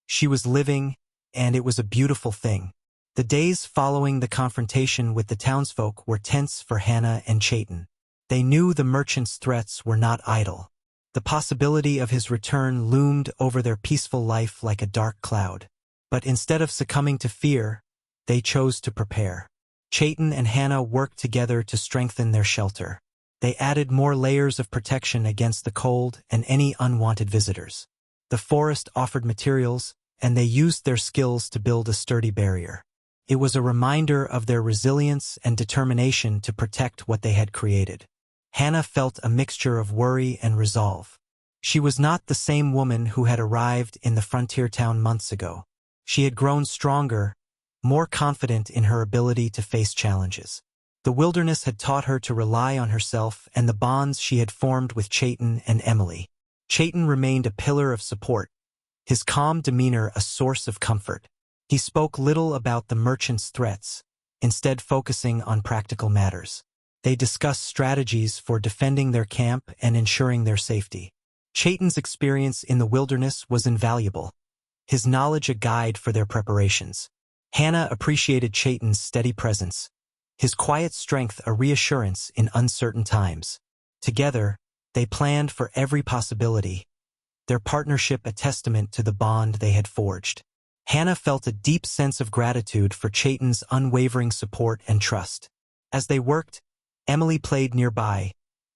She was living, and it was a beautiful thing. The days following the confrontation with the townsfolk were tense for Hannah and Chayton. They knew the merchant's threats were not idle. The possibility of his return loomed over their peaceful life like a dark cloud. But instead of succumbing to fear, they chose to prepare. Chayton and Hannah worked together to strengthen their shelter. They added more layers of protection against the cold and any unwanted visitors. The forest offered materials, and they used their skills to build a sturdy barrier. It was a reminder of their resilience and determination to protect what they had created. Hannah felt a mixture of worry and resolve. She was not the same woman who had arrived in the frontier town months ago. She had grown stronger, more confident in her ability to face challenges. The wilderness had taught her to rely on herself and the bonds she had formed with Chayton and Emily. Chayton remained a pillar of support, his calm demeanor a source of comfort. He spoke little about the merchant's threats, instead focusing on practical matters. They discussed strategies for defending their camp and ensuring their safety. Chayton's experience in the wilderness was invaluable, his knowledge a guide for their preparations. Hannah appreciated Chayton's steady presence, his quiet strength a reassurance in uncertain times. Together, they planned for every possibility, their partnership a testament to the bond they had forged. Hannah felt a deep sense of gratitude for Chayton's unwavering support and trust. As they worked, Emily played nearby,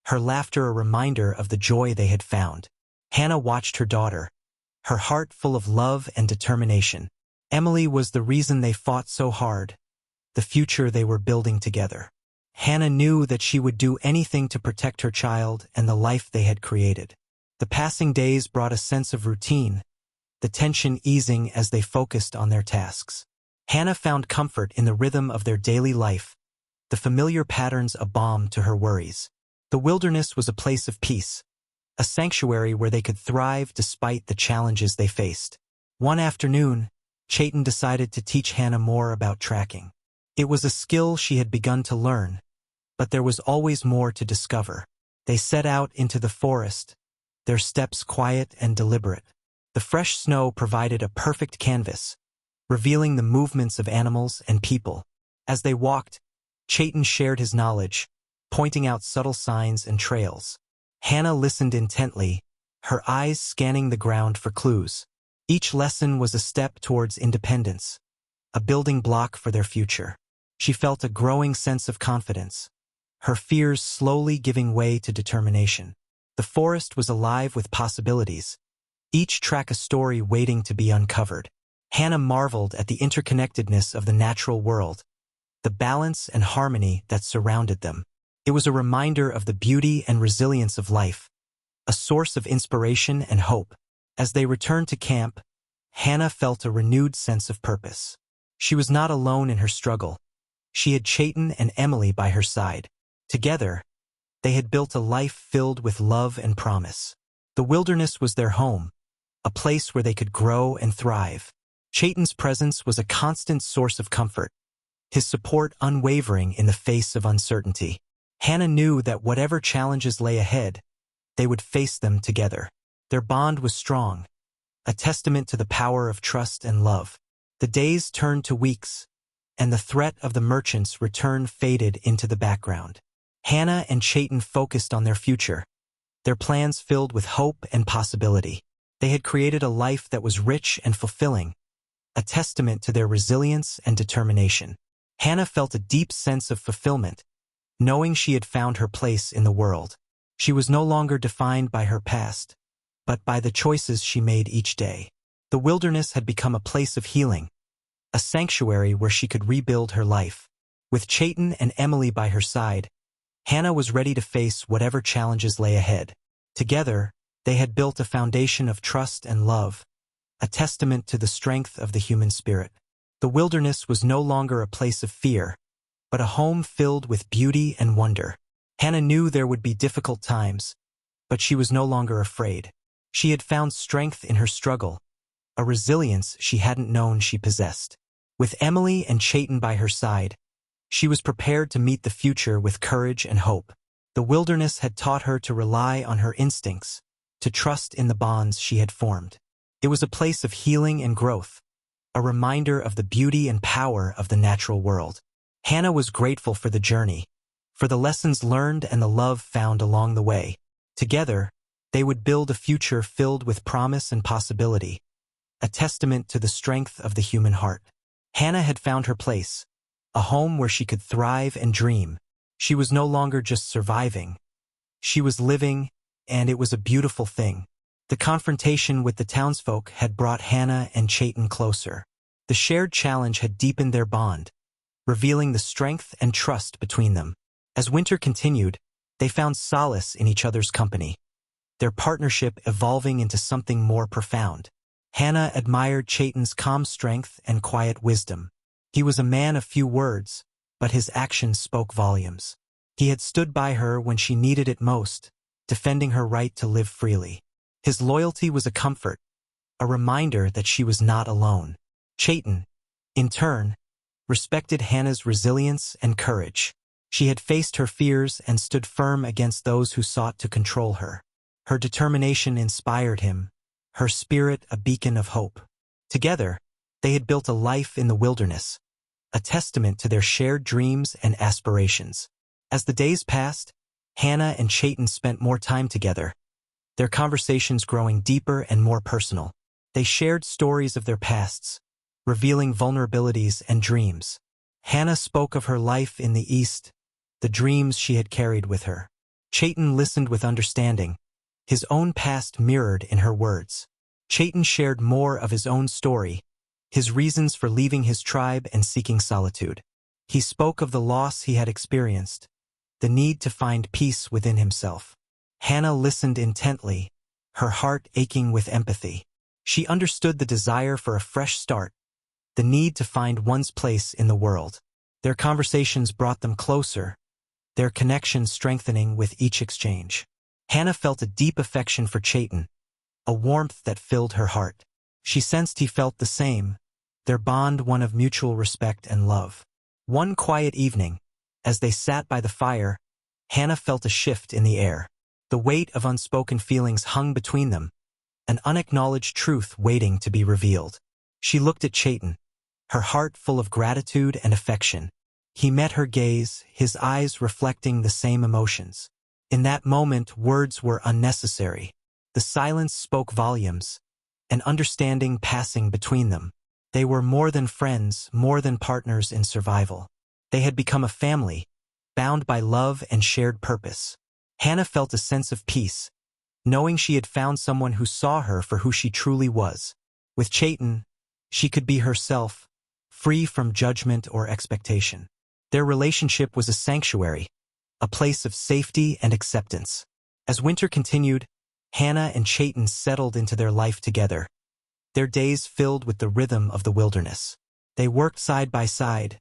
her laughter a reminder of the joy they had found. Hannah watched her daughter, her heart full of love and determination. Emily was the reason they fought so hard, the future they were building together. Hannah knew that she would do anything to protect her child and the life they had created. The passing days brought a sense of routine, the tension easing as they focused on their tasks. Hannah found comfort in the rhythm of their daily life, the familiar patterns a balm to her worries. The wilderness was a place of peace, a sanctuary where they could thrive despite the challenges they faced. One afternoon, Chayton decided to teach Hannah more about tracking. It was a skill she had begun to learn, but there was always more to discover. They set out into the forest, their steps quiet and deliberate. The fresh snow provided a perfect canvas, revealing the movements of animals and people. As they walked, Chayton shared his knowledge, pointing out subtle signs and trails. Hannah listened intently, her eyes scanning the ground for clues. Each lesson was a step towards independence, a building block for their future. She felt a growing sense of confidence, her fears slowly giving way to determination. The forest was alive with possibilities, each track a story waiting to be uncovered. Hannah marveled at the interconnectedness of the natural world, the balance and harmony that surrounded them. It was a reminder of the beauty and resilience of life, a source of inspiration and hope. As they returned to camp, Hannah felt a renewed sense of purpose. She was not alone in her struggle. She had Chayton and Emily by her side. Together, they had built a life filled with love and promise. The wilderness was their home, a place where they could grow and thrive. Chayton's presence was a constant source of comfort, his support unwavering in the face of uncertainty. Hannah knew that whatever challenges lay ahead, they would face them together. Their bond was strong, a testament to the power of trust and love. The days turned to weeks, and the threat of the merchant's return faded into the background. Hannah and Chayton focused on their future, their plans filled with hope and possibility. They had created a life that was rich and fulfilling, a testament to their resilience and determination. Hannah felt a deep sense of fulfillment, knowing she had found her place in the world. She was no longer defined by her past, but by the choices she made each day. The wilderness had become a place of healing, a sanctuary where she could rebuild her life. With Chayton and Emily by her side, Hannah was ready to face whatever challenges lay ahead. Together, they had built a foundation of trust and love, a testament to the strength of the human spirit. The wilderness was no longer a place of fear, but a home filled with beauty and wonder. Hannah knew there would be difficult times, but she was no longer afraid. She had found strength in her struggle, a resilience she hadn't known she possessed. With Emily and Chayton by her side, she was prepared to meet the future with courage and hope. The wilderness had taught her to rely on her instincts, to trust in the bonds she had formed. It was a place of healing and growth, a reminder of the beauty and power of the natural world. Hannah was grateful for the journey, for the lessons learned and the love found along the way. Together, they would build a future filled with promise and possibility, a testament to the strength of the human heart. Hannah had found her place, a home where she could thrive and dream. She was no longer just surviving. She was living, and it was a beautiful thing. The confrontation with the townsfolk had brought Hannah and Chayton closer. The shared challenge had deepened their bond, revealing the strength and trust between them. As winter continued, they found solace in each other's company, their partnership evolving into something more profound. Hannah admired Chayton's calm strength and quiet wisdom. He was a man of few words, but his actions spoke volumes. He had stood by her when she needed it most, defending her right to live freely. His loyalty was a comfort, a reminder that she was not alone. Chayton, in turn, respected Hannah's resilience and courage. She had faced her fears and stood firm against those who sought to control her. Her determination inspired him, her spirit a beacon of hope. Together, they had built a life in the wilderness, a testament to their shared dreams and aspirations. As the days passed, Hannah and Chayton spent more time together, their conversations growing deeper and more personal. They shared stories of their pasts, revealing vulnerabilities and dreams. Hannah spoke of her life in the East, the dreams she had carried with her. Chayton listened with understanding, his own past mirrored in her words. Chayton shared more of his own story, his reasons for leaving his tribe and seeking solitude. He spoke of the loss he had experienced, the need to find peace within himself. Hannah listened intently, her heart aching with empathy. She understood the desire for a fresh start, the need to find one's place in the world. Their conversations brought them closer, their connection strengthening with each exchange. Hannah felt a deep affection for Chayton, a warmth that filled her heart. She sensed he felt the same, their bond one of mutual respect and love. One quiet evening, as they sat by the fire, Hannah felt a shift in the air. The weight of unspoken feelings hung between them, an unacknowledged truth waiting to be revealed. She looked at Chayton, her heart full of gratitude and affection. He met her gaze, his eyes reflecting the same emotions. In that moment, words were unnecessary. The silence spoke volumes, an understanding passing between them. They were more than friends, more than partners in survival. They had become a family, bound by love and shared purpose. Hannah felt a sense of peace, knowing she had found someone who saw her for who she truly was. With Chayton, she could be herself, free from judgment or expectation. Their relationship was a sanctuary, a place of safety and acceptance. As winter continued, Hannah and Chayton settled into their life together, their days filled with the rhythm of the wilderness. They worked side by side,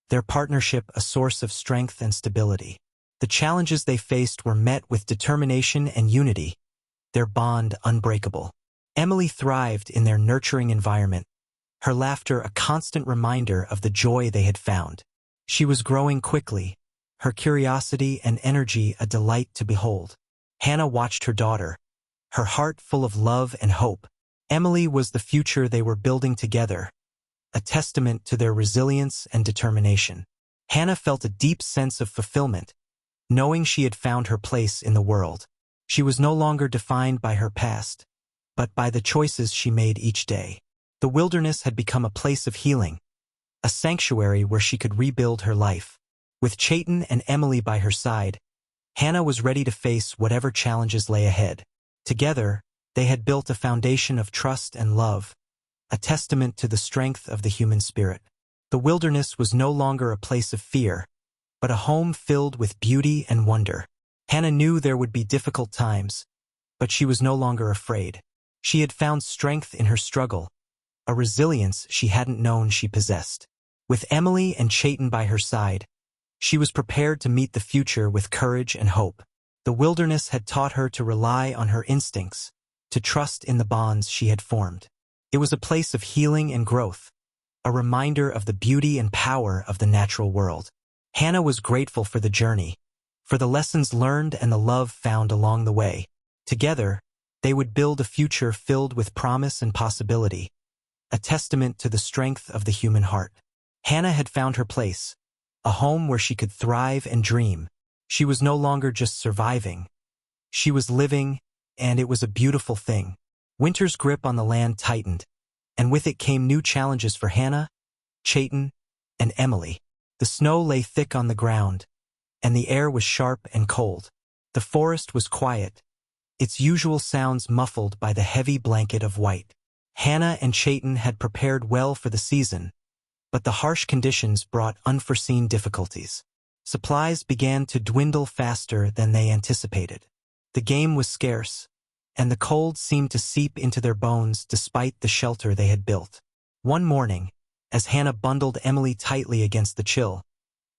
their partnership a source of strength and stability. The challenges they faced were met with determination and unity, their bond unbreakable. Emily thrived in their nurturing environment, her laughter a constant reminder of the joy they had found. She was growing quickly, her curiosity and energy a delight to behold. Hannah watched her daughter, her heart full of love and hope. Emily was the future they were building together, a testament to their resilience and determination. Hannah felt a deep sense of fulfillment, knowing she had found her place in the world. She was no longer defined by her past, but by the choices she made each day. The wilderness had become a place of healing, a sanctuary where she could rebuild her life. With Chayton and Emily by her side, Hannah was ready to face whatever challenges lay ahead. Together, they had built a foundation of trust and love, a testament to the strength of the human spirit. The wilderness was no longer a place of fear, but a home filled with beauty and wonder. Hannah knew there would be difficult times, but she was no longer afraid. She had found strength in her struggle, a resilience she hadn't known she possessed. With Emily and Chayton by her side, she was prepared to meet the future with courage and hope. The wilderness had taught her to rely on her instincts, to trust in the bonds she had formed. It was a place of healing and growth, a reminder of the beauty and power of the natural world. Hannah was grateful for the journey, for the lessons learned and the love found along the way. Together, they would build a future filled with promise and possibility, a testament to the strength of the human heart. Hannah had found her place, a home where she could thrive and dream. She was no longer just surviving. She was living, and it was a beautiful thing. Winter's grip on the land tightened, and with it came new challenges for Hannah, Chayton, and Emily. The snow lay thick on the ground, and the air was sharp and cold. The forest was quiet, its usual sounds muffled by the heavy blanket of white. Hannah and Chayton had prepared well for the season, but the harsh conditions brought unforeseen difficulties. Supplies began to dwindle faster than they anticipated. The game was scarce, and the cold seemed to seep into their bones despite the shelter they had built. One morning, as Hannah bundled Emily tightly against the chill,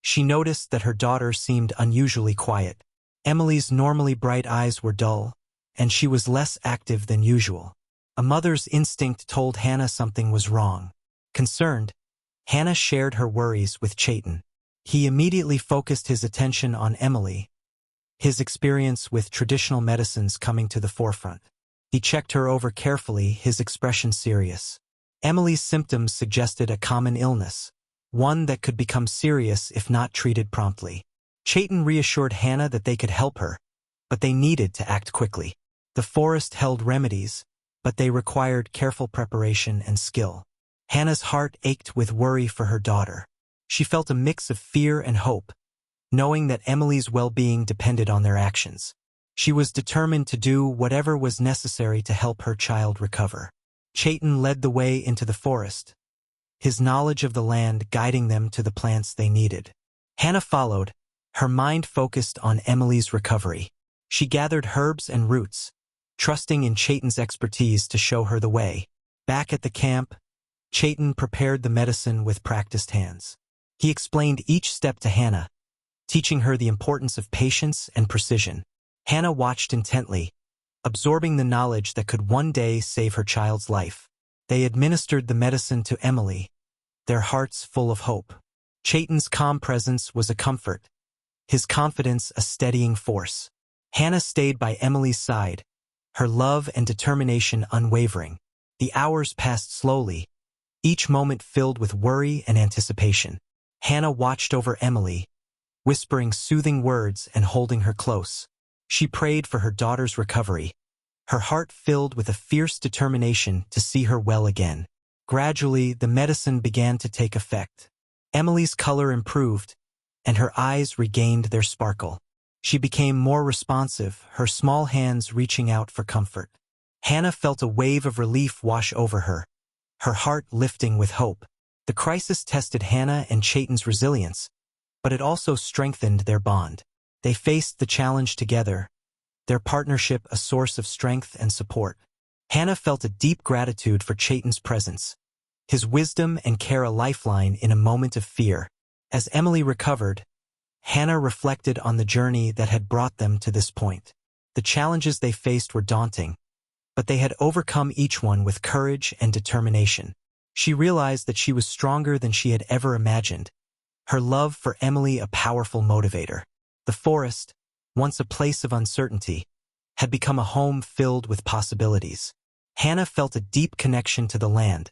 she noticed that her daughter seemed unusually quiet. Emily's normally bright eyes were dull, and she was less active than usual. A mother's instinct told Hannah something was wrong. Concerned, Hannah shared her worries with Chayton. He immediately focused his attention on Emily, his experience with traditional medicines coming to the forefront. He checked her over carefully, his expression serious. Emily's symptoms suggested a common illness, one that could become serious if not treated promptly. Chayton reassured Hannah that they could help her, but they needed to act quickly. The forest held remedies, but they required careful preparation and skill. Hannah's heart ached with worry for her daughter. She felt a mix of fear and hope, knowing that Emily's well-being depended on their actions. She was determined to do whatever was necessary to help her child recover. Chayton led the way into the forest, his knowledge of the land guiding them to the plants they needed. Hannah followed, her mind focused on Emily's recovery. She gathered herbs and roots, trusting in Chayton's expertise to show her the way. Back at the camp, Chayton prepared the medicine with practiced hands. He explained each step to Hannah, teaching her the importance of patience and precision. Hannah watched intently, absorbing the knowledge that could one day save her child's life. They administered the medicine to Emily, their hearts full of hope. Chayton's calm presence was a comfort, his confidence a steadying force. Hannah stayed by Emily's side, her love and determination unwavering. The hours passed slowly, each moment filled with worry and anticipation. Hannah watched over Emily, whispering soothing words and holding her close. She prayed for her daughter's recovery, her heart filled with a fierce determination to see her well again. Gradually, the medicine began to take effect. Emily's color improved, and her eyes regained their sparkle. She became more responsive, her small hands reaching out for comfort. Hannah felt a wave of relief wash over her, her heart lifting with hope. The crisis tested Hannah and Chayton's resilience, but it also strengthened their bond. They faced the challenge together, their partnership a source of strength and support. Hannah felt a deep gratitude for Chayton's presence, his wisdom and care a lifeline in a moment of fear. As Emily recovered, Hannah reflected on the journey that had brought them to this point. The challenges they faced were daunting, but they had overcome each one with courage and determination. She realized that she was stronger than she had ever imagined, her love for Emily a powerful motivator. The forest, once a place of uncertainty, had become a home filled with possibilities. Hannah felt a deep connection to the land,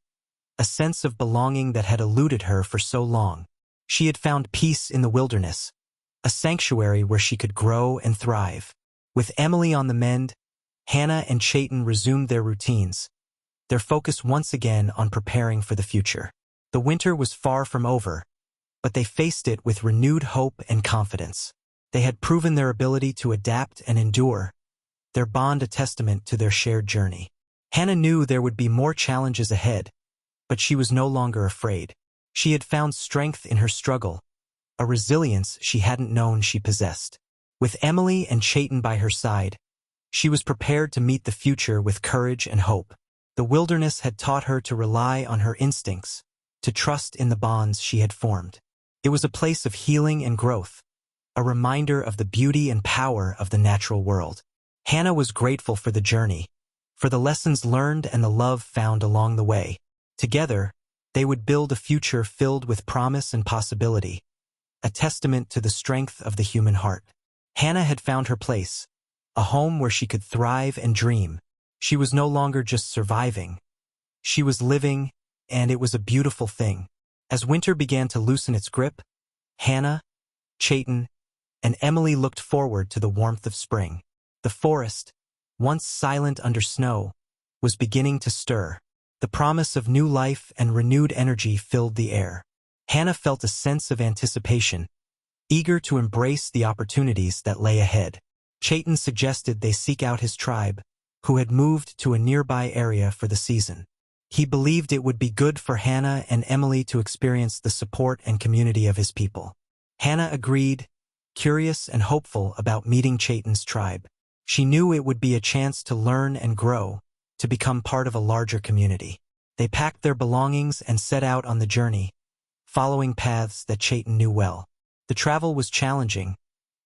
a sense of belonging that had eluded her for so long. She had found peace in the wilderness, a sanctuary where she could grow and thrive. With Emily on the mend, Hannah and Chayton resumed their routines, their focus once again on preparing for the future. The winter was far from over, but they faced it with renewed hope and confidence. They had proven their ability to adapt and endure, their bond a testament to their shared journey. Hannah knew there would be more challenges ahead, but she was no longer afraid. She had found strength in her struggle, a resilience she hadn't known she possessed. With Emily and Chayton by her side, she was prepared to meet the future with courage and hope. The wilderness had taught her to rely on her instincts, to trust in the bonds she had formed. It was a place of healing and growth, a reminder of the beauty and power of the natural world. Hannah was grateful for the journey, for the lessons learned and the love found along the way. Together, they would build a future filled with promise and possibility, a testament to the strength of the human heart. Hannah had found her place, a home where she could thrive and dream. She was no longer just surviving. She was living, and it was a beautiful thing. As winter began to loosen its grip, Hannah, Chayton, and Emily looked forward to the warmth of spring. The forest, once silent under snow, was beginning to stir. The promise of new life and renewed energy filled the air. Hannah felt a sense of anticipation, eager to embrace the opportunities that lay ahead. Chayton suggested they seek out his tribe, who had moved to a nearby area for the season. He believed it would be good for Hannah and Emily to experience the support and community of his people. Hannah agreed, curious and hopeful about meeting Chayton's tribe. She knew it would be a chance to learn and grow, to become part of a larger community. They packed their belongings and set out on the journey, following paths that Chayton knew well. The travel was challenging,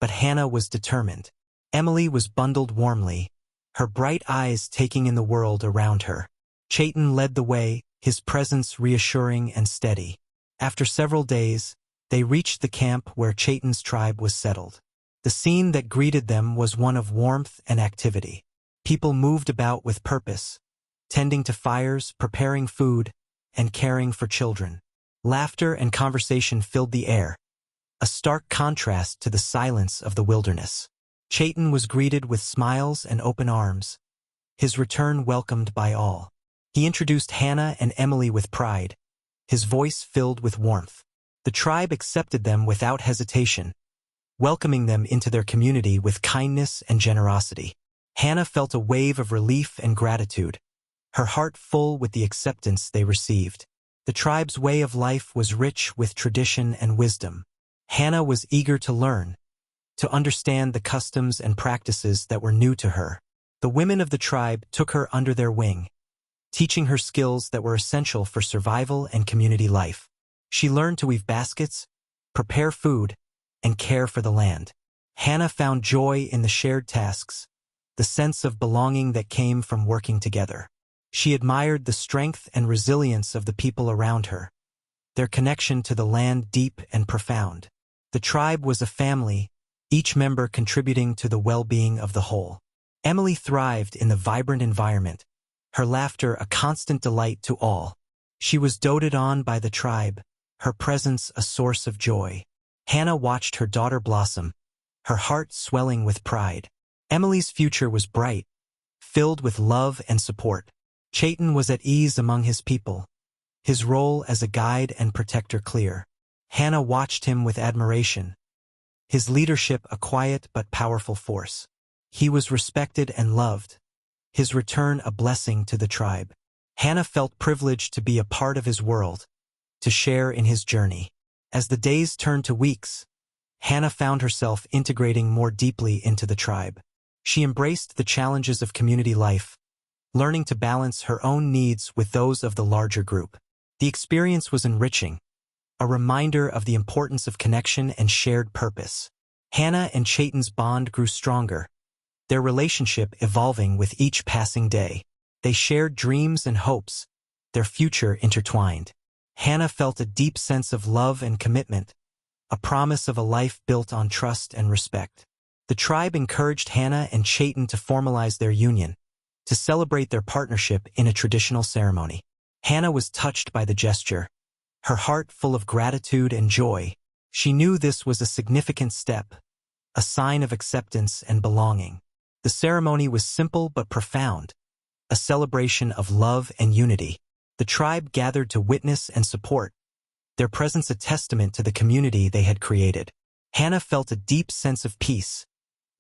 but Hannah was determined. Emily was bundled warmly, her bright eyes taking in the world around her. Chayton led the way, his presence reassuring and steady. After several days, they reached the camp where Chayton's tribe was settled. The scene that greeted them was one of warmth and activity. People moved about with purpose, tending to fires, preparing food, and caring for children. Laughter and conversation filled the air, a stark contrast to the silence of the wilderness. Chayton was greeted with smiles and open arms, his return welcomed by all. He introduced Hannah and Emily with pride, his voice filled with warmth. The tribe accepted them without hesitation, welcoming them into their community with kindness and generosity. Hannah felt a wave of relief and gratitude, her heart full with the acceptance they received. The tribe's way of life was rich with tradition and wisdom. Hannah was eager to learn, to understand the customs and practices that were new to her. The women of the tribe took her under their wing, teaching her skills that were essential for survival and community life. She learned to weave baskets, prepare food, and care for the land. Hannah found joy in the shared tasks, the sense of belonging that came from working together. She admired the strength and resilience of the people around her, their connection to the land deep and profound. The tribe was a family, each member contributing to the well-being of the whole. Emily thrived in the vibrant environment, her laughter a constant delight to all. She was doted on by the tribe, her presence a source of joy. Hannah watched her daughter blossom, her heart swelling with pride. Emily's future was bright, filled with love and support. Chayton was at ease among his people, his role as a guide and protector clear. Hannah watched him with admiration, his leadership a quiet but powerful force. He was respected and loved, his return a blessing to the tribe. Hannah felt privileged to be a part of his world, to share in his journey. As the days turned to weeks, Hannah found herself integrating more deeply into the tribe. She embraced the challenges of community life, learning to balance her own needs with those of the larger group. The experience was enriching, a reminder of the importance of connection and shared purpose. Hannah and Chayton's bond grew stronger, their relationship evolving with each passing day. They shared dreams and hopes, their future intertwined. Hannah felt a deep sense of love and commitment, a promise of a life built on trust and respect. The tribe encouraged Hannah and Chayton to formalize their union, to celebrate their partnership in a traditional ceremony. Hannah was touched by the gesture, her heart full of gratitude and joy. She knew this was a significant step, a sign of acceptance and belonging. The ceremony was simple but profound, a celebration of love and unity. The tribe gathered to witness and support, their presence a testament to the community they had created. Hannah felt a deep sense of peace,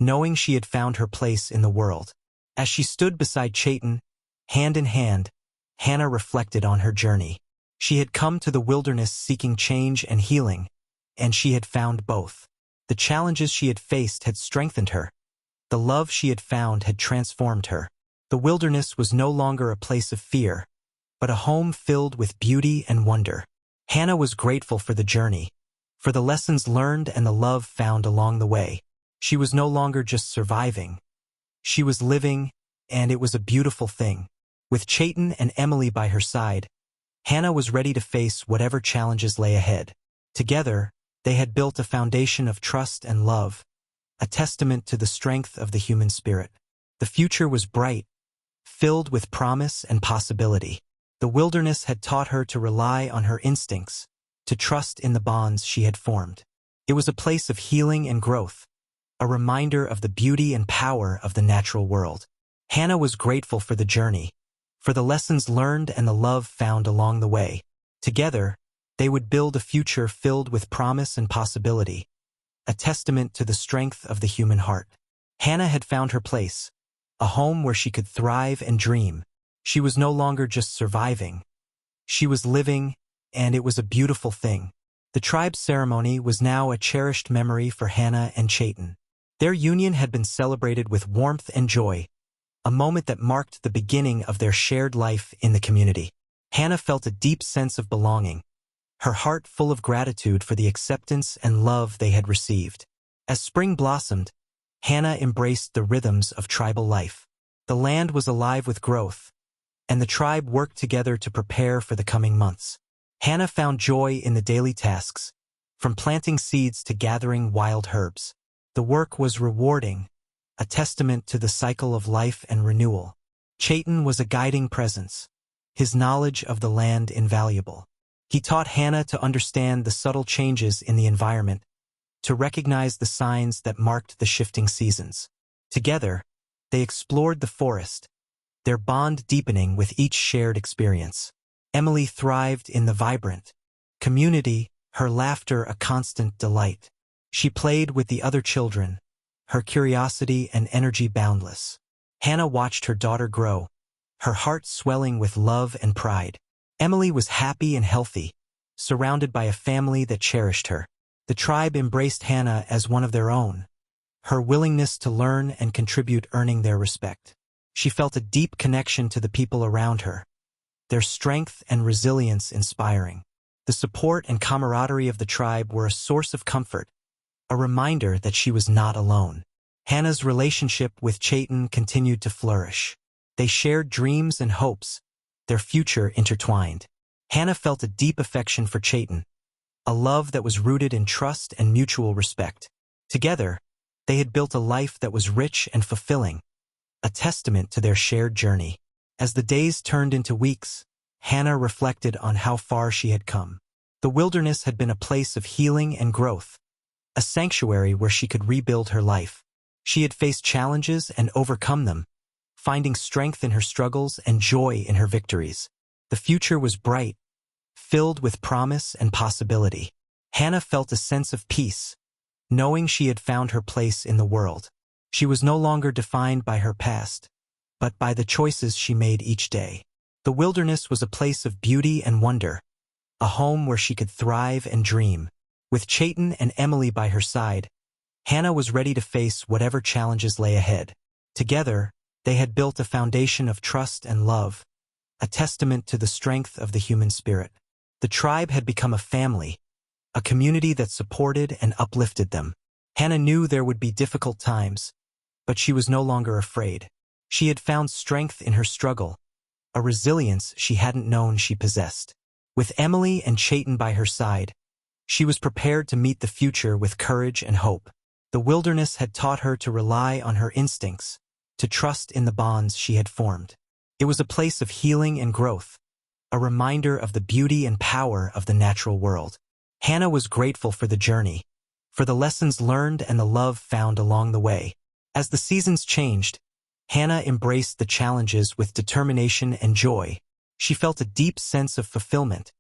knowing she had found her place in the world. As she stood beside Chayton, hand in hand, Hannah reflected on her journey. She had come to the wilderness seeking change and healing, and she had found both. The challenges she had faced had strengthened her. The love she had found had transformed her. The wilderness was no longer a place of fear, but a home filled with beauty and wonder. Hannah was grateful for the journey, for the lessons learned and the love found along the way. She was no longer just surviving. She was living, and it was a beautiful thing. With Chayton and Emily by her side, Hannah was ready to face whatever challenges lay ahead. Together, they had built a foundation of trust and love, a testament to the strength of the human spirit. The future was bright, filled with promise and possibility. The wilderness had taught her to rely on her instincts, to trust in the bonds she had formed. It was a place of healing and growth, a reminder of the beauty and power of the natural world. Hannah was grateful for the journey, for the lessons learned and the love found along the way. Together, they would build a future filled with promise and possibility, a testament to the strength of the human heart. Hannah had found her place, a home where she could thrive and dream. She was no longer just surviving. She was living, and it was a beautiful thing. The tribe's ceremony was now a cherished memory for Hannah and Chayton. Their union had been celebrated with warmth and joy, a moment that marked the beginning of their shared life in the community. Hannah felt a deep sense of belonging, her heart full of gratitude for the acceptance and love they had received. As spring blossomed, Hannah embraced the rhythms of tribal life. The land was alive with growth, and the tribe worked together to prepare for the coming months. Hannah found joy in the daily tasks, from planting seeds to gathering wild herbs. The work was rewarding, a testament to the cycle of life and renewal. Chayton was a guiding presence, his knowledge of the land invaluable. He taught Hannah to understand the subtle changes in the environment, to recognize the signs that marked the shifting seasons. Together, they explored the forest, their bond deepening with each shared experience. Emily thrived in the vibrant community, her laughter a constant delight. She played with the other children, her curiosity and energy boundless. Hannah watched her daughter grow, her heart swelling with love and pride. Emily was happy and healthy, surrounded by a family that cherished her. The tribe embraced Hannah as one of their own, her willingness to learn and contribute earning their respect. She felt a deep connection to the people around her, their strength and resilience inspiring. The support and camaraderie of the tribe were a source of comfort, a reminder that she was not alone. Hannah's relationship with Chayton continued to flourish. They shared dreams and hopes, their future intertwined. Hannah felt a deep affection for Chayton, a love that was rooted in trust and mutual respect. Together, They had built a life that was rich and fulfilling, a testament to their shared journey. As the days turned into weeks, Hannah reflected on how far she had come. The wilderness had been a place of healing and growth, a sanctuary where she could rebuild her life. She had faced challenges and overcome them, finding strength in her struggles and joy in her victories. The future was bright, filled with promise and possibility. Hannah felt a sense of peace, knowing she had found her place in the world. She was no longer defined by her past, but by the choices she made each day. The wilderness was a place of beauty and wonder, a home where she could thrive and dream. With Chayton and Emily by her side, Hannah was ready to face whatever challenges lay ahead. Together, they had built a foundation of trust and love, a testament to the strength of the human spirit. The tribe had become a family, a community that supported and uplifted them. Hannah knew there would be difficult times, but she was no longer afraid. She had found strength in her struggle, a resilience she hadn't known she possessed. With Emily and Chayton by her side, she was prepared to meet the future with courage and hope. The wilderness had taught her to rely on her instincts, to trust in the bonds she had formed. It was a place of healing and growth, a reminder of the beauty and power of the natural world. Hannah was grateful for the journey, for the lessons learned and the love found along the way. As the seasons changed, Hannah embraced the challenges with determination and joy. She felt a deep sense of fulfillment,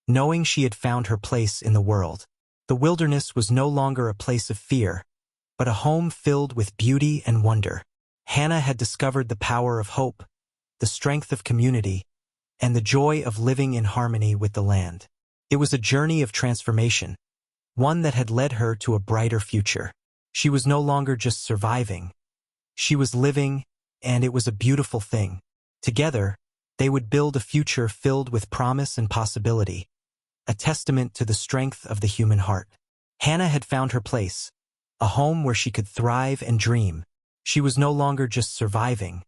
knowing she had found her place in the world. The wilderness was no longer a place of fear, but a home filled with beauty and wonder. Hannah had discovered the power of hope, the strength of community, and the joy of living in harmony with the land. It was a journey of transformation, one that had led her to a brighter future. She was no longer just surviving. She was living, and it was a beautiful thing. Together, they would build a future filled with promise and possibility, a testament to the strength of the human heart. Hannah had found her place, a home where she could thrive and dream. She was no longer just surviving.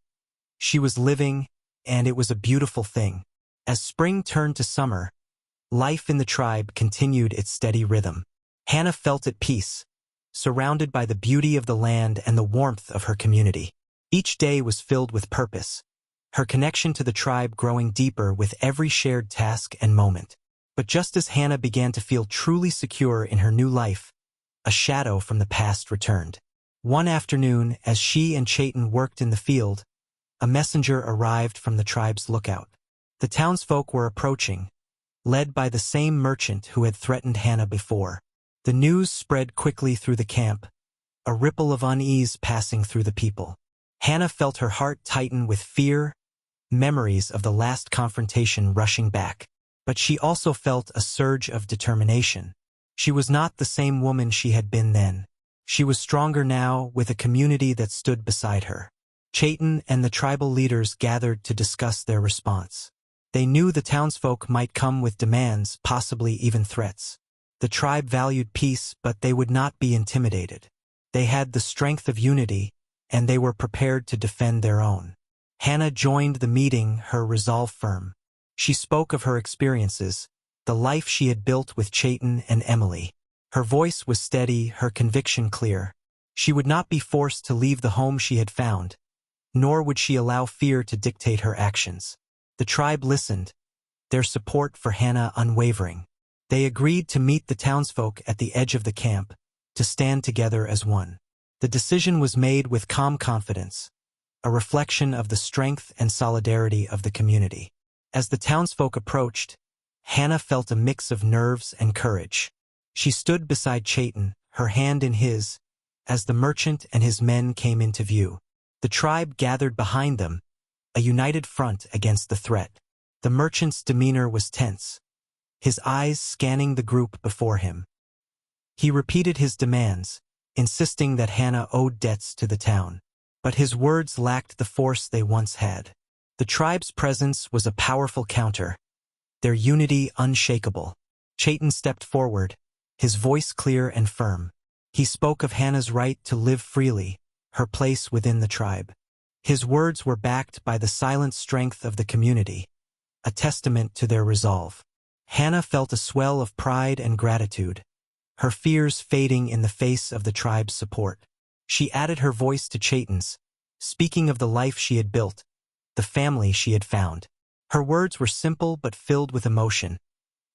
She was living, and it was a beautiful thing. As spring turned to summer, life in the tribe continued its steady rhythm. Hannah felt at peace, surrounded by the beauty of the land and the warmth of her community. Each day was filled with purpose, her connection to the tribe growing deeper with every shared task and moment. But just as Hannah began to feel truly secure in her new life, a shadow from the past returned. One afternoon, as she and Chayton worked in the field, a messenger arrived from the tribe's lookout. The townsfolk were approaching, led by the same merchant who had threatened Hannah before. The news spread quickly through the camp, a ripple of unease passing through the people. Hannah felt her heart tighten with fear, memories of the last confrontation rushing back. But she also felt a surge of determination. She was not the same woman she had been then. She was stronger now, with a community that stood beside her. Chayton and the tribal leaders gathered to discuss their response. They knew the townsfolk might come with demands, possibly even threats. The tribe valued peace, but they would not be intimidated. They had the strength of unity, and they were prepared to defend their own. Hannah joined the meeting, her resolve firm. She spoke of her experiences, the life she had built with Chayton and Emily. Her voice was steady, her conviction clear. She would not be forced to leave the home she had found, nor would she allow fear to dictate her actions. The tribe listened, their support for Hannah unwavering. They agreed to meet the townsfolk at the edge of the camp, to stand together as one. The decision was made with calm confidence, a reflection of the strength and solidarity of the community. As the townsfolk approached, Hannah felt a mix of nerves and courage. She stood beside Chayton, her hand in his, as the merchant and his men came into view. The tribe gathered behind them, a united front against the threat. The merchant's demeanor was tense, his eyes scanning the group before him. He repeated his demands, insisting that Hannah owed debts to the town. But his words lacked the force they once had. The tribe's presence was a powerful counter, their unity unshakable. Chayton stepped forward, his voice clear and firm. He spoke of Hannah's right to live freely, her place within the tribe. His words were backed by the silent strength of the community, a testament to their resolve. Hannah felt a swell of pride and gratitude, her fears fading in the face of the tribe's support. She added her voice to Chaitin's, speaking of the life she had built, the family she had found. Her words were simple but filled with emotion,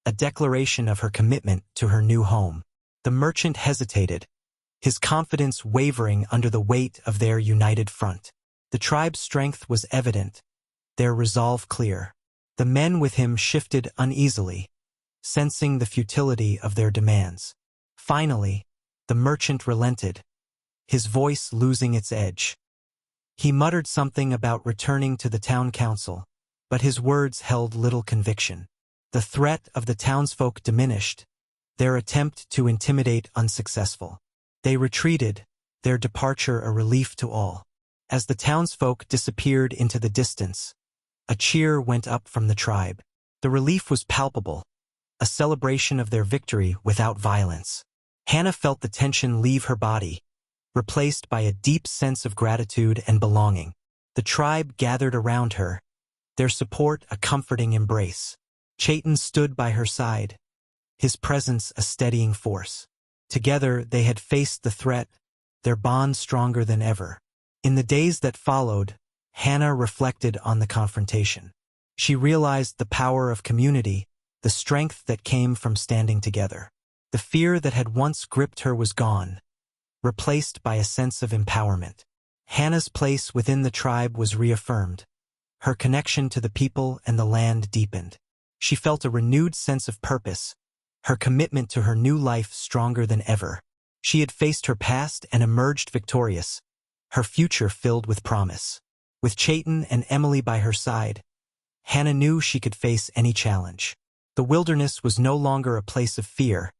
a declaration of her commitment to her new home. The merchant hesitated, his confidence wavering under the weight of their united front. The tribe's strength was evident, their resolve clear. The men with him shifted uneasily, sensing the futility of their demands. Finally, the merchant relented, his voice losing its edge. He muttered something about returning to the town council, but his words held little conviction. The threat of the townsfolk diminished, their attempt to intimidate unsuccessful. They retreated, their departure a relief to all. As the townsfolk disappeared into the distance, a cheer went up from the tribe. The relief was palpable, a celebration of their victory without violence. Hannah felt the tension leave her body, replaced by a deep sense of gratitude and belonging. The tribe gathered around her, their support a comforting embrace. Chaitin stood by her side, his presence a steadying force. Together they had faced the threat, their bond stronger than ever. In the days that followed, Hannah reflected on the confrontation. She realized the power of community, the strength that came from standing together. The fear that had once gripped her was gone, replaced by a sense of empowerment. Hannah's place within the tribe was reaffirmed. Her connection to the people and the land deepened. She felt a renewed sense of purpose, her commitment to her new life stronger than ever. She had faced her past and emerged victorious, her future filled with promise. With Chaitin and Emily by her side, Hannah knew she could face any challenge. The wilderness was no longer a place of fear,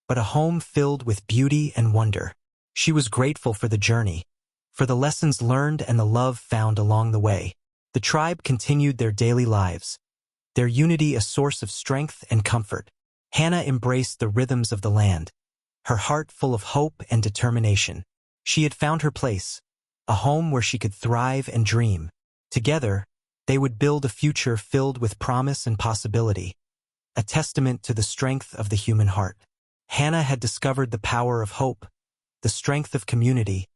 but a home filled with beauty and wonder. She was grateful for the journey, for the lessons learned and the love found along the way. The tribe continued their daily lives, their unity a source of strength and comfort. Hannah embraced the rhythms of the land, her heart full of hope and determination. She had found her place, a home where she could thrive and dream. Together, they would build a future filled with promise and possibility, a testament to the strength of the human heart. Hannah had discovered the power of hope, the strength of community,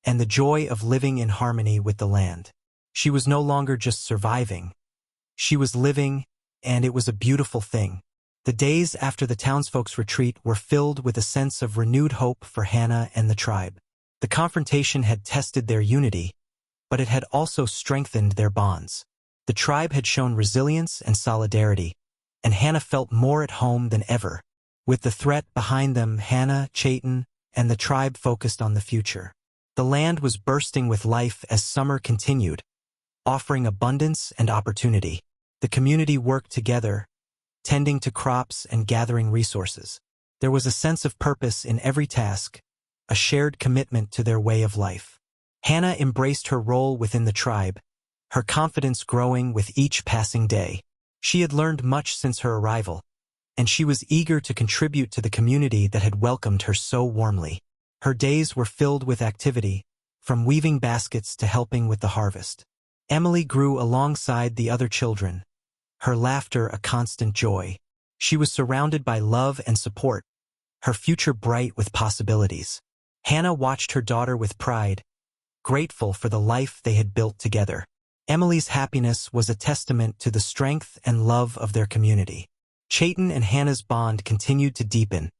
and the joy of living in harmony with the land. She was no longer just surviving. She was living, and it was a beautiful thing. The days after the townsfolk's retreat were filled with a sense of renewed hope for Hannah and the tribe. The confrontation had tested their unity, but it had also strengthened their bonds. The tribe had shown resilience and solidarity, and Hannah felt more at home than ever. With the threat behind them, Hannah, Chaitin, and the tribe focused on the future. The land was bursting with life as summer continued, offering abundance and opportunity. The community worked together, tending to crops and gathering resources. There was a sense of purpose in every task, a shared commitment to their way of life. Hannah embraced her role within the tribe, her confidence growing with each passing day. She had learned much since her arrival, and she was eager to contribute to the community that had welcomed her so warmly. Her days were filled with activity, from weaving baskets to helping with the harvest. Emily grew alongside the other children, her laughter a constant joy. She was surrounded by love and support, her future bright with possibilities. Hannah watched her daughter with pride, grateful for the life they had built together. Emily's happiness was a testament to the strength and love of their community. Chaitin and Hannah's bond continued to deepen,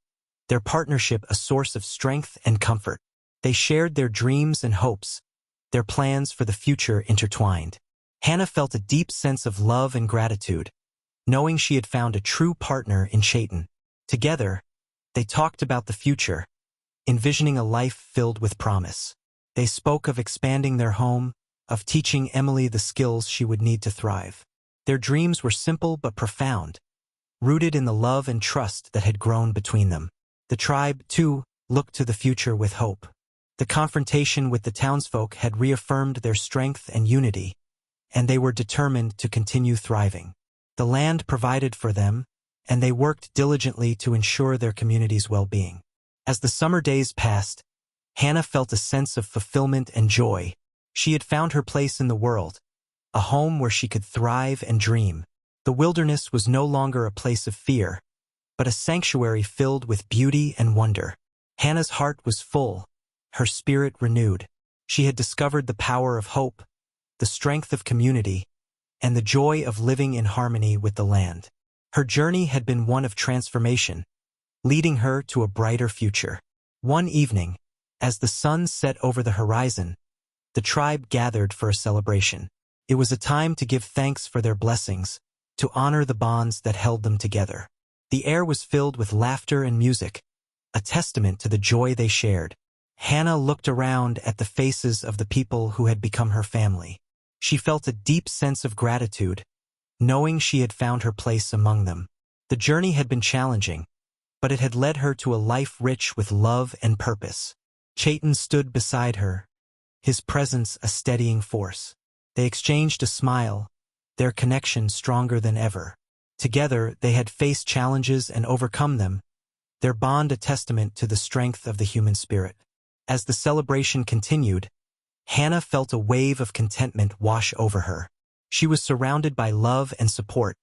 their partnership a source of strength and comfort. They shared their dreams and hopes, their plans for the future intertwined. Hannah felt a deep sense of love and gratitude, knowing she had found a true partner in Chaitin. Together, they talked about the future, envisioning a life filled with promise. They spoke of expanding their home, of teaching Emily the skills she would need to thrive. Their dreams were simple but profound, rooted in the love and trust that had grown between them. The tribe, too, looked to the future with hope. The confrontation with the townsfolk had reaffirmed their strength and unity, and they were determined to continue thriving. The land provided for them, and they worked diligently to ensure their community's well-being. As the summer days passed, Hannah felt a sense of fulfillment and joy. She had found her place in the world, a home where she could thrive and dream. The wilderness was no longer a place of fear, but a sanctuary filled with beauty and wonder. Hannah's heart was full, her spirit renewed. She had discovered the power of hope, the strength of community, and the joy of living in harmony with the land. Her journey had been one of transformation, leading her to a brighter future. One evening, as the sun set over the horizon, the tribe gathered for a celebration. It was a time to give thanks for their blessings, to honor the bonds that held them together. The air was filled with laughter and music, a testament to the joy they shared. Hannah looked around at the faces of the people who had become her family. She felt a deep sense of gratitude, knowing she had found her place among them. The journey had been challenging, but it had led her to a life rich with love and purpose. Chayton stood beside her, his presence a steadying force. They exchanged a smile, their connection stronger than ever. Together, they had faced challenges and overcome them, their bond a testament to the strength of the human spirit. As the celebration continued, Hannah felt a wave of contentment wash over her. She was surrounded by love and support,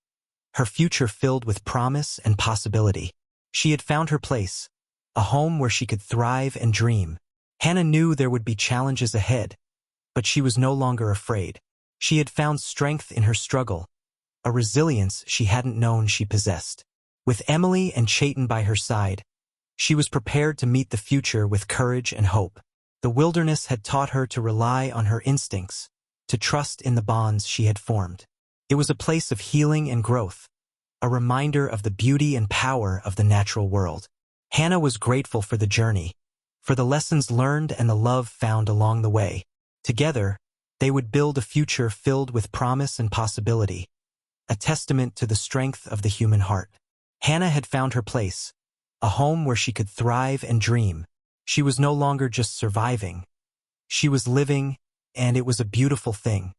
her future filled with promise and possibility. She had found her place, a home where she could thrive and dream. Hannah knew there would be challenges ahead, but she was no longer afraid. She had found strength in her struggle, a resilience she hadn't known she possessed. With Emily and Chayton by her side, she was prepared to meet the future with courage and hope. The wilderness had taught her to rely on her instincts, to trust in the bonds she had formed. It was a place of healing and growth, a reminder of the beauty and power of the natural world. Hannah was grateful for the journey, for the lessons learned and the love found along the way. Together, they would build a future filled with promise and possibility, a testament to the strength of the human heart. Hannah had found her place, a home where she could thrive and dream. She was no longer just surviving. She was living, and it was a beautiful thing.